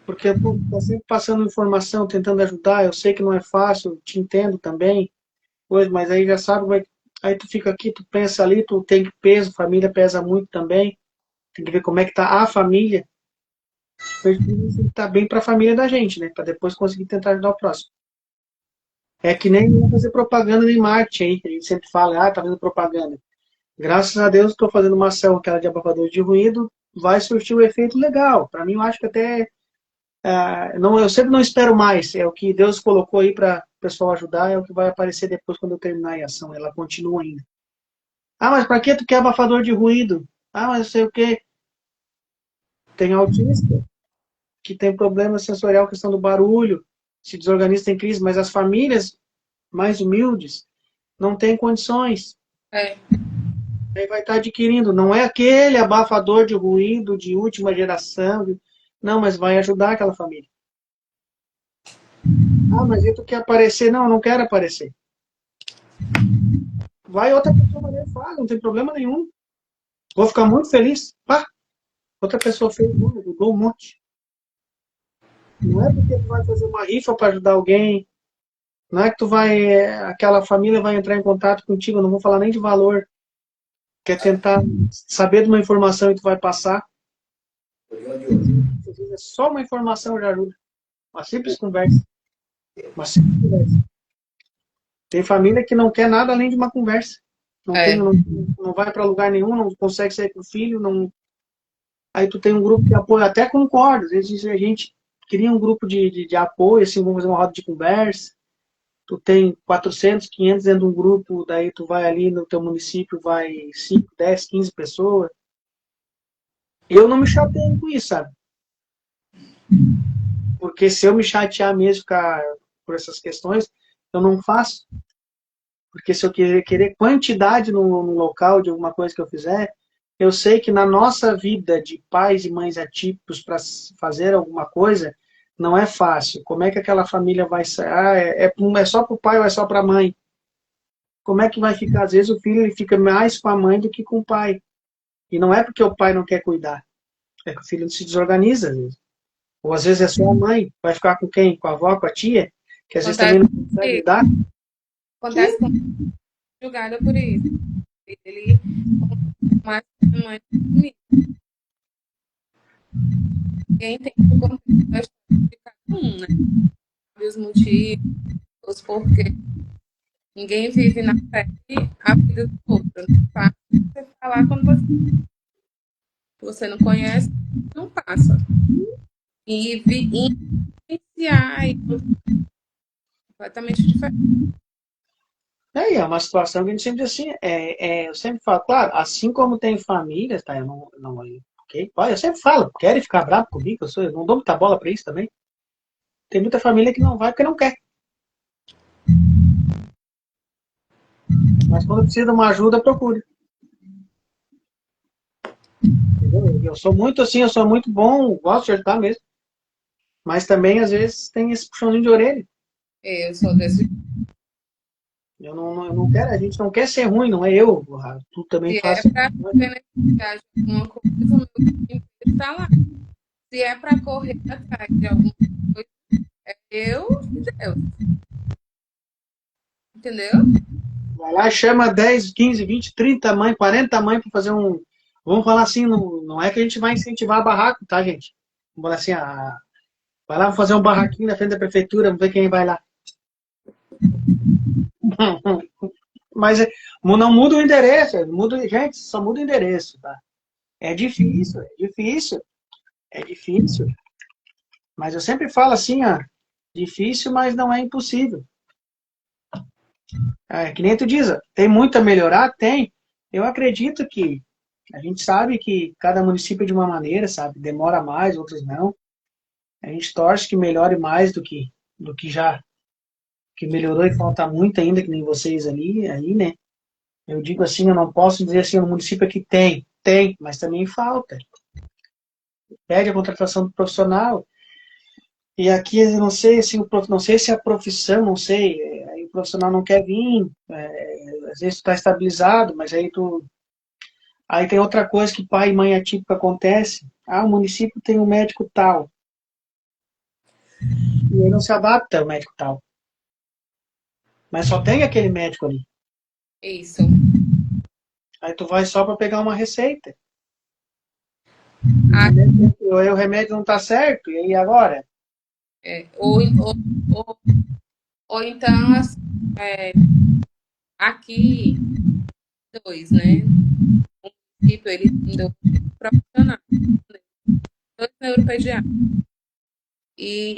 Porque tu tá sempre passando informação, tentando ajudar, eu sei que não é fácil, te entendo também, coisa, mas aí já sabe, aí tu fica aqui, tu pensa ali, tu tem peso, família pesa muito também, tem que ver como é que tá a família, tem que tá bem para a família da gente, né, para depois conseguir tentar ajudar o próximo. É que nem fazer propaganda de marketing aí, que a gente sempre fala, tá fazendo propaganda. Graças a Deus, estou fazendo uma ação, aquela de abafador de ruído, vai surtir um efeito legal. Para mim, eu acho que até, não, eu sempre não espero mais, é o que Deus colocou aí para o pessoal ajudar, é o que vai aparecer depois quando eu terminar a ação, ela continua ainda. Ah, mas para que tu quer abafador de ruído? Ah, mas sei o quê. Tem autista que tem problema sensorial, questão do barulho, se desorganiza, tem crise, mas as famílias mais humildes não têm condições. É, Aí vai estar adquirindo. Não é aquele abafador de ruído de última geração. Não, mas vai ajudar aquela família. Ah, mas e tu quer aparecer? Não, eu não quero aparecer. Vai outra pessoa vai faz, não tem problema nenhum. Vou ficar muito feliz. Pá, outra pessoa fez, ajudou um monte. Não é porque tu vai fazer uma rifa para ajudar alguém. Não é que tu vai, aquela família vai entrar em contato contigo, eu não vou falar nem de valor. Quer tentar saber de uma informação e tu vai passar. É só uma informação já ajuda. Uma simples conversa. Uma simples conversa. Tem família que não quer nada além de uma conversa. é. Não vai para lugar nenhum, não consegue sair com o filho. Não... Aí tu tem um grupo de apoio, até concordo. Às vezes a gente cria um grupo de apoio, assim, vamos fazer uma roda de conversa. Tu tem 400, 500 dentro de um grupo, daí tu vai ali no teu município, vai 5, 10, 15 pessoas. Eu não me chateio com isso, sabe? Porque se eu me chatear mesmo por essas questões, eu não faço. Porque se eu querer quantidade no local de alguma coisa que eu fizer, eu sei que na nossa vida de pais e mães atípicos para fazer alguma coisa, não é fácil. Como é que aquela família vai sair? Ah, é só para o pai ou é só para a mãe? Como é que vai ficar? Às vezes o filho ele fica mais com a mãe do que com o pai. E não é porque o pai não quer cuidar, é que o filho se desorganiza, às vezes. Ou às vezes é só a mãe, vai ficar com quem? Com a avó, com a tia, que às vezes também Acontece, não consegue lidar. acontece com julgada por isso. Ele mais mãe comigo. Ninguém tem o contexto da história de cada um, né? Os motivos, os porquês. Ninguém vive na pele a vida do outro. Não é fácil você falar quando você não conhece, não passa. E vivenciar é completamente diferente. É uma situação que a gente sempre diz assim, eu sempre falo, claro, assim como tem famílias, tá? Eu não, ok? Olha, eu sempre falo, querem ficar bravo comigo, eu não dou muita bola pra isso também. Tem muita família que não vai porque não quer. Mas quando precisa de uma ajuda, procure. Entendeu? Eu sou muito assim, eu sou muito bom, gosto de ajudar mesmo. Mas também, às vezes, tem esse puxãozinho de orelha. Eu sou desse. Eu não quero, a gente não quer ser ruim, não é eu. Tu também Se faz. é para beneficiar de alguma coisa, o meu emprego está lá. Se é para correr atrás de alguma coisa, é eu e Deus. Entendeu? Vai lá, chama 10, 15, 20, 30 mães, 40 mães para fazer um. Vamos falar assim, não, não é que a gente vai incentivar barraco, tá, gente? Vamos falar assim, vai lá, vamos fazer um barraquinho na frente da prefeitura, vamos ver quem vai lá. Mas não muda o endereço, gente, só muda o endereço, tá? É difícil, é difícil, é difícil. Mas eu sempre falo assim, difícil, mas não é impossível. É, que nem tu diz, tem muito a melhorar? Tem. Eu acredito que a gente sabe que cada município é de uma maneira, sabe? Demora mais, outros não. A gente torce que melhore mais do que já que melhorou e falta muito ainda, que nem vocês ali, né? Eu digo assim, eu não posso dizer assim, no município aqui tem, mas também falta. Pede a contratação do profissional. E aqui eu não sei se não sei se a profissão, não sei, aí o profissional não quer vir, às vezes tu está estabilizado, mas aí tem outra coisa que pai e mãe atípico acontece. O município tem um médico tal. E aí não se adapta ao médico tal. Mas só tem aquele médico ali. Isso. Aí tu vai só para pegar uma receita. Ah, Aí o remédio não tá certo, e aí agora? ou, ou então, assim, aqui, dois, né? O município, ele tem dois profissionais, dois neuropediatras. E,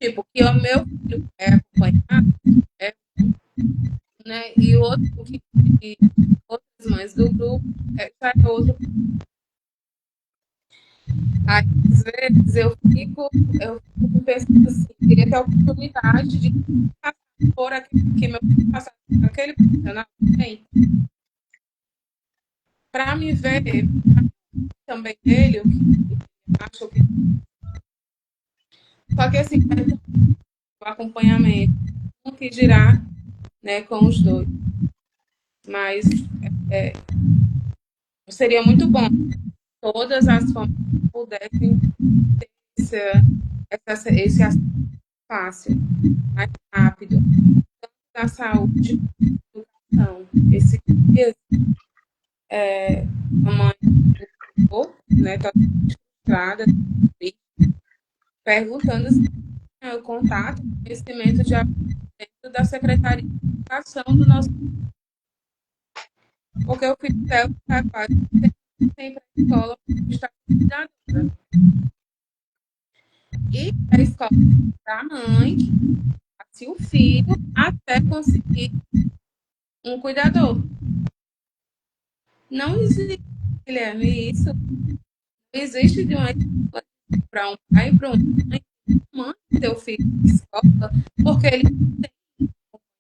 tipo, que o meu filho é acompanhado, é, né? E o outro, que outras mães do grupo, já é outro. Aí, às vezes, eu fico pensando assim, queria ter a oportunidade de passar por aquilo que meu filho passar por aquele profissional também, para me ver também ele, o que acha, o que. Só que assim, o acompanhamento, o que dirá, né, com os dois. Mas seria muito bom se todas as famílias pudessem ter esse acesso fácil, mais rápido, da saúde e da educação. Esse dias, a mãe ligou, né, totalmente frustrada, perguntando se tinha o contato, o conhecimento de dentro da Secretaria de Educação do nosso, porque o filho dela está quase sempre à escola está cuidadora. E a escola da mãe que se o filho até conseguir um cuidador. Não existe, Guilherme, isso. Não existe de uma escola para um pai e para uma mãe, mãe seu filho na escola, porque ele não tem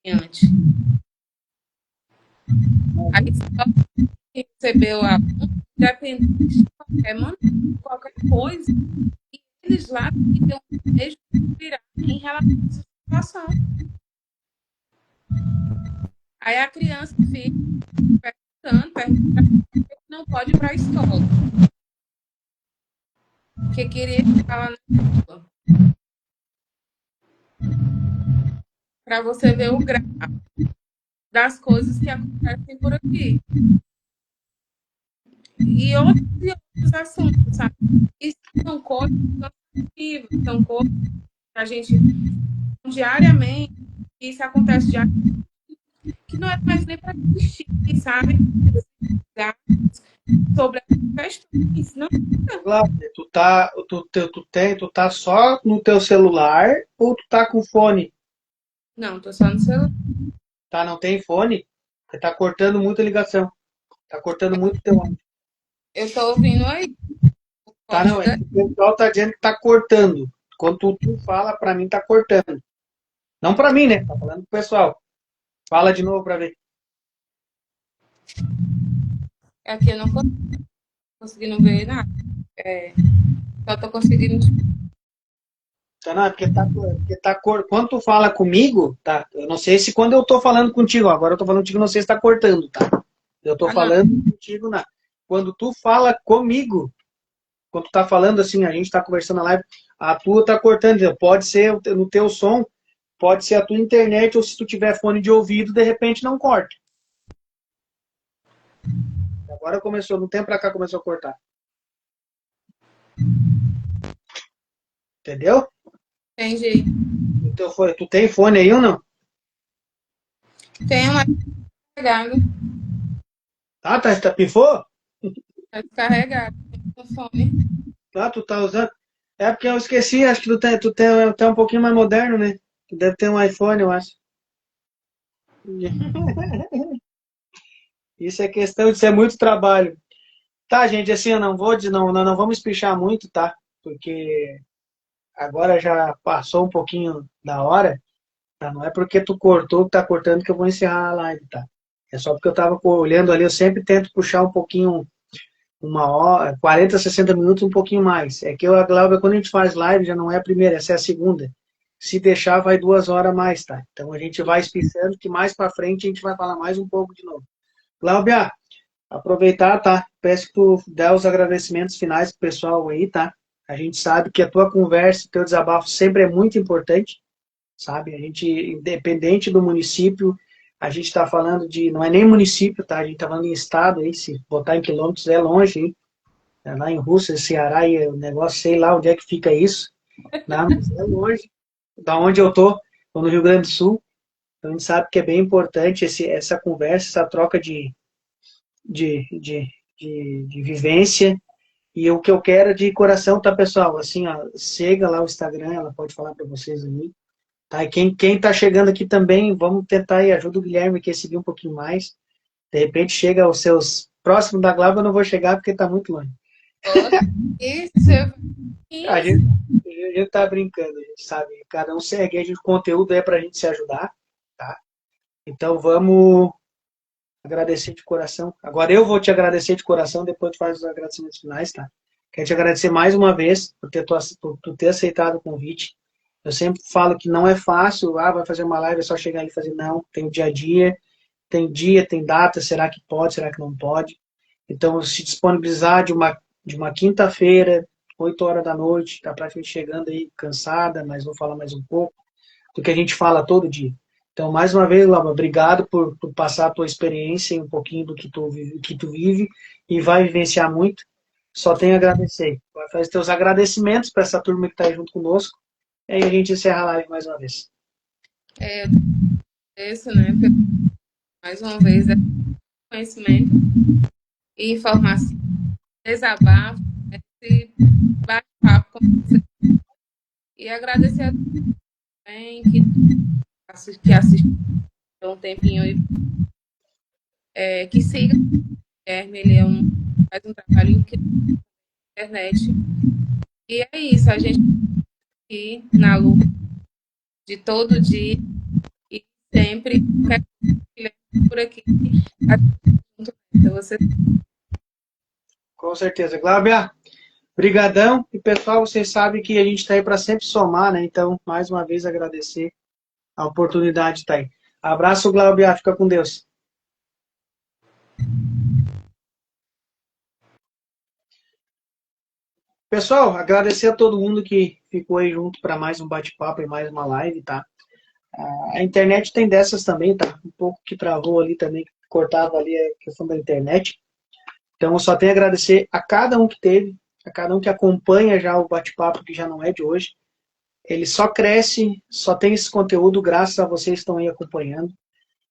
acompanhante. A escola que recebeu a independente de qualquer maneira, de qualquer coisa, e eles lá teriam um desejo de virar em relação a essa situação. Aí a criança fica perguntando por que não pode ir para a escola. Porque queria ficar lá na escola. Para você ver o grau das coisas que acontecem por aqui. E outros assuntos, sabe? E são coisas cansativas, são coisas que a gente diariamente, isso acontece diariamente, que não é mais nem para assistir, sabe? Sobre as questões. Não, Claro, tu tá só no teu celular ou tu tá com fone? não, tô só no celular. Tá, não tem fone? Porque tá cortando muita ligação. Tá cortando muito teu áudio. Eu tô ouvindo aí. Tá, Pode não, é ficar. que o pessoal tá dizendo que tá cortando. Quando tu fala, pra mim tá cortando. Não pra mim, né? Tá falando pro pessoal. Fala de novo pra ver. Aqui eu não tô conseguindo ver nada. É, só tô conseguindo. Tá, não, é quando tu fala comigo, tá? Eu não sei se quando eu tô falando contigo, agora eu tô falando contigo, não sei se tá cortando, tá? Eu tô Ah, não. falando contigo, na. Quando tu fala comigo, quando tu tá falando assim, a gente tá conversando na live, a tua tá cortando, entendeu? Pode ser no teu som, pode ser a tua internet, ou se tu tiver fone de ouvido, de repente não corta. Agora começou, no tempo pra cá começou a cortar. Entendeu? Entendi. Então foi, tu tem fone aí ou não? Tem uma descarregado. Ah, tá, pifou? Tá descarregado. O fone. Ah, tu tá usando. É porque eu esqueci, acho que tu tem um pouquinho mais moderno, né? Tu deve ter um iPhone, eu acho. Isso é questão de ser muito trabalho. Tá, gente, assim, eu não vou, não vamos espichar muito, tá? Porque agora já passou um pouquinho da hora, tá? Não é porque tu cortou, que tá cortando que eu vou encerrar a live, tá? É só porque eu tava olhando ali, eu sempre tento puxar um pouquinho, uma hora, 40, 60 minutos, um pouquinho mais. É que eu, a Glauber, quando a gente faz live, já não é a primeira, essa é a segunda. Se deixar, vai 2 horas a mais, tá? Então a gente vai espichando que mais pra frente a gente vai falar mais um pouco de novo. Glauber, aproveitar, tá? Peço que tu dê os agradecimentos finais pro pessoal aí, tá? A gente sabe que a tua conversa, o teu desabafo sempre é muito importante, sabe? A gente, independente do município, a gente está falando de, não é nem município, tá? A gente está falando em estado aí, se botar em quilômetros é longe, hein? É lá em Rússia, Ceará, e o negócio, sei lá onde é que fica isso, né? Mas é longe. Da onde eu tô no Rio Grande do Sul, então a gente sabe que é bem importante essa conversa, essa troca de, de, de vivência. E o que eu quero de coração, tá, pessoal? Assim, ó, siga lá o Instagram, ela pode falar para vocês ali. Tá? E quem tá chegando aqui também, vamos tentar aí, ajuda o Guilherme que seguir um pouquinho mais. De repente chega aos seus próximos da Glava, eu não vou chegar porque tá muito longe. Ó, isso, A isso. gente, a gente tá brincando, a gente sabe. Cada um segue, a gente, o conteúdo é pra gente se ajudar, tá? Então vamos agradecer de coração. Agora eu vou te agradecer de coração, depois tu faz os agradecimentos finais, tá? Quero te agradecer mais uma vez por ter aceitado o convite. Eu sempre falo que não é fácil, vai fazer uma live, é só chegar ali e fazer. Não, tem o dia, tem data, será que pode, será que não pode? Então, se disponibilizar de uma quinta-feira, 8 horas da noite, tá praticamente chegando aí cansada, mas vou falar mais um pouco, do que a gente fala todo dia. Então, mais uma vez, Laura, obrigado por passar a tua experiência e um pouquinho do que tu vive e vai vivenciar muito. Só tenho a agradecer. Vai fazer teus agradecimentos para essa turma que está aí junto conosco. E aí a gente encerra a live mais uma vez. É, isso, né? Mais uma vez, é conhecimento e informação, desabafo, esse bate-papo com você. E agradecer a também que assistiu um tempinho e que siga o Guilherme, ele faz um trabalho incrível na internet. E é isso, a gente aqui na luta de todo dia e sempre por aqui. Então, você Com certeza. Glória, brigadão. E, pessoal, vocês sabem que a gente está aí para sempre somar, né? Então, mais uma vez, agradecer a oportunidade de estar aí. Abraço, Glauber. Fica com Deus. Pessoal, agradecer a todo mundo que ficou aí junto para mais um bate-papo e mais uma live, tá? A internet tem dessas também, tá? Um pouco que travou ali também, cortava ali a questão da internet. Então, eu só tenho a agradecer a cada um que teve, a cada um que acompanha já o bate-papo, que já não é de hoje. Ele só cresce, só tem esse conteúdo graças a vocês que estão aí acompanhando.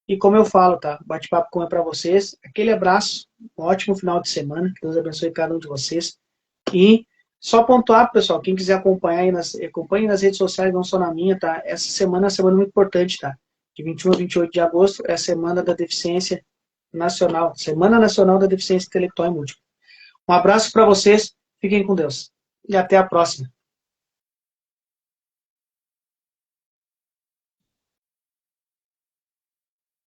E como eu falo, tá? Bate-papo com é para vocês. Aquele abraço, um ótimo final de semana. Que Deus abençoe cada um de vocês. E só pontuar, pessoal, quem quiser acompanhar aí acompanhe nas redes sociais, não só na minha, tá? Essa semana é uma semana muito importante, tá? De 21 a 28 de agosto é a Semana da Deficiência Nacional. Semana Nacional da Deficiência Intelectual e Múltipla. Um abraço para vocês, fiquem com Deus e até a próxima.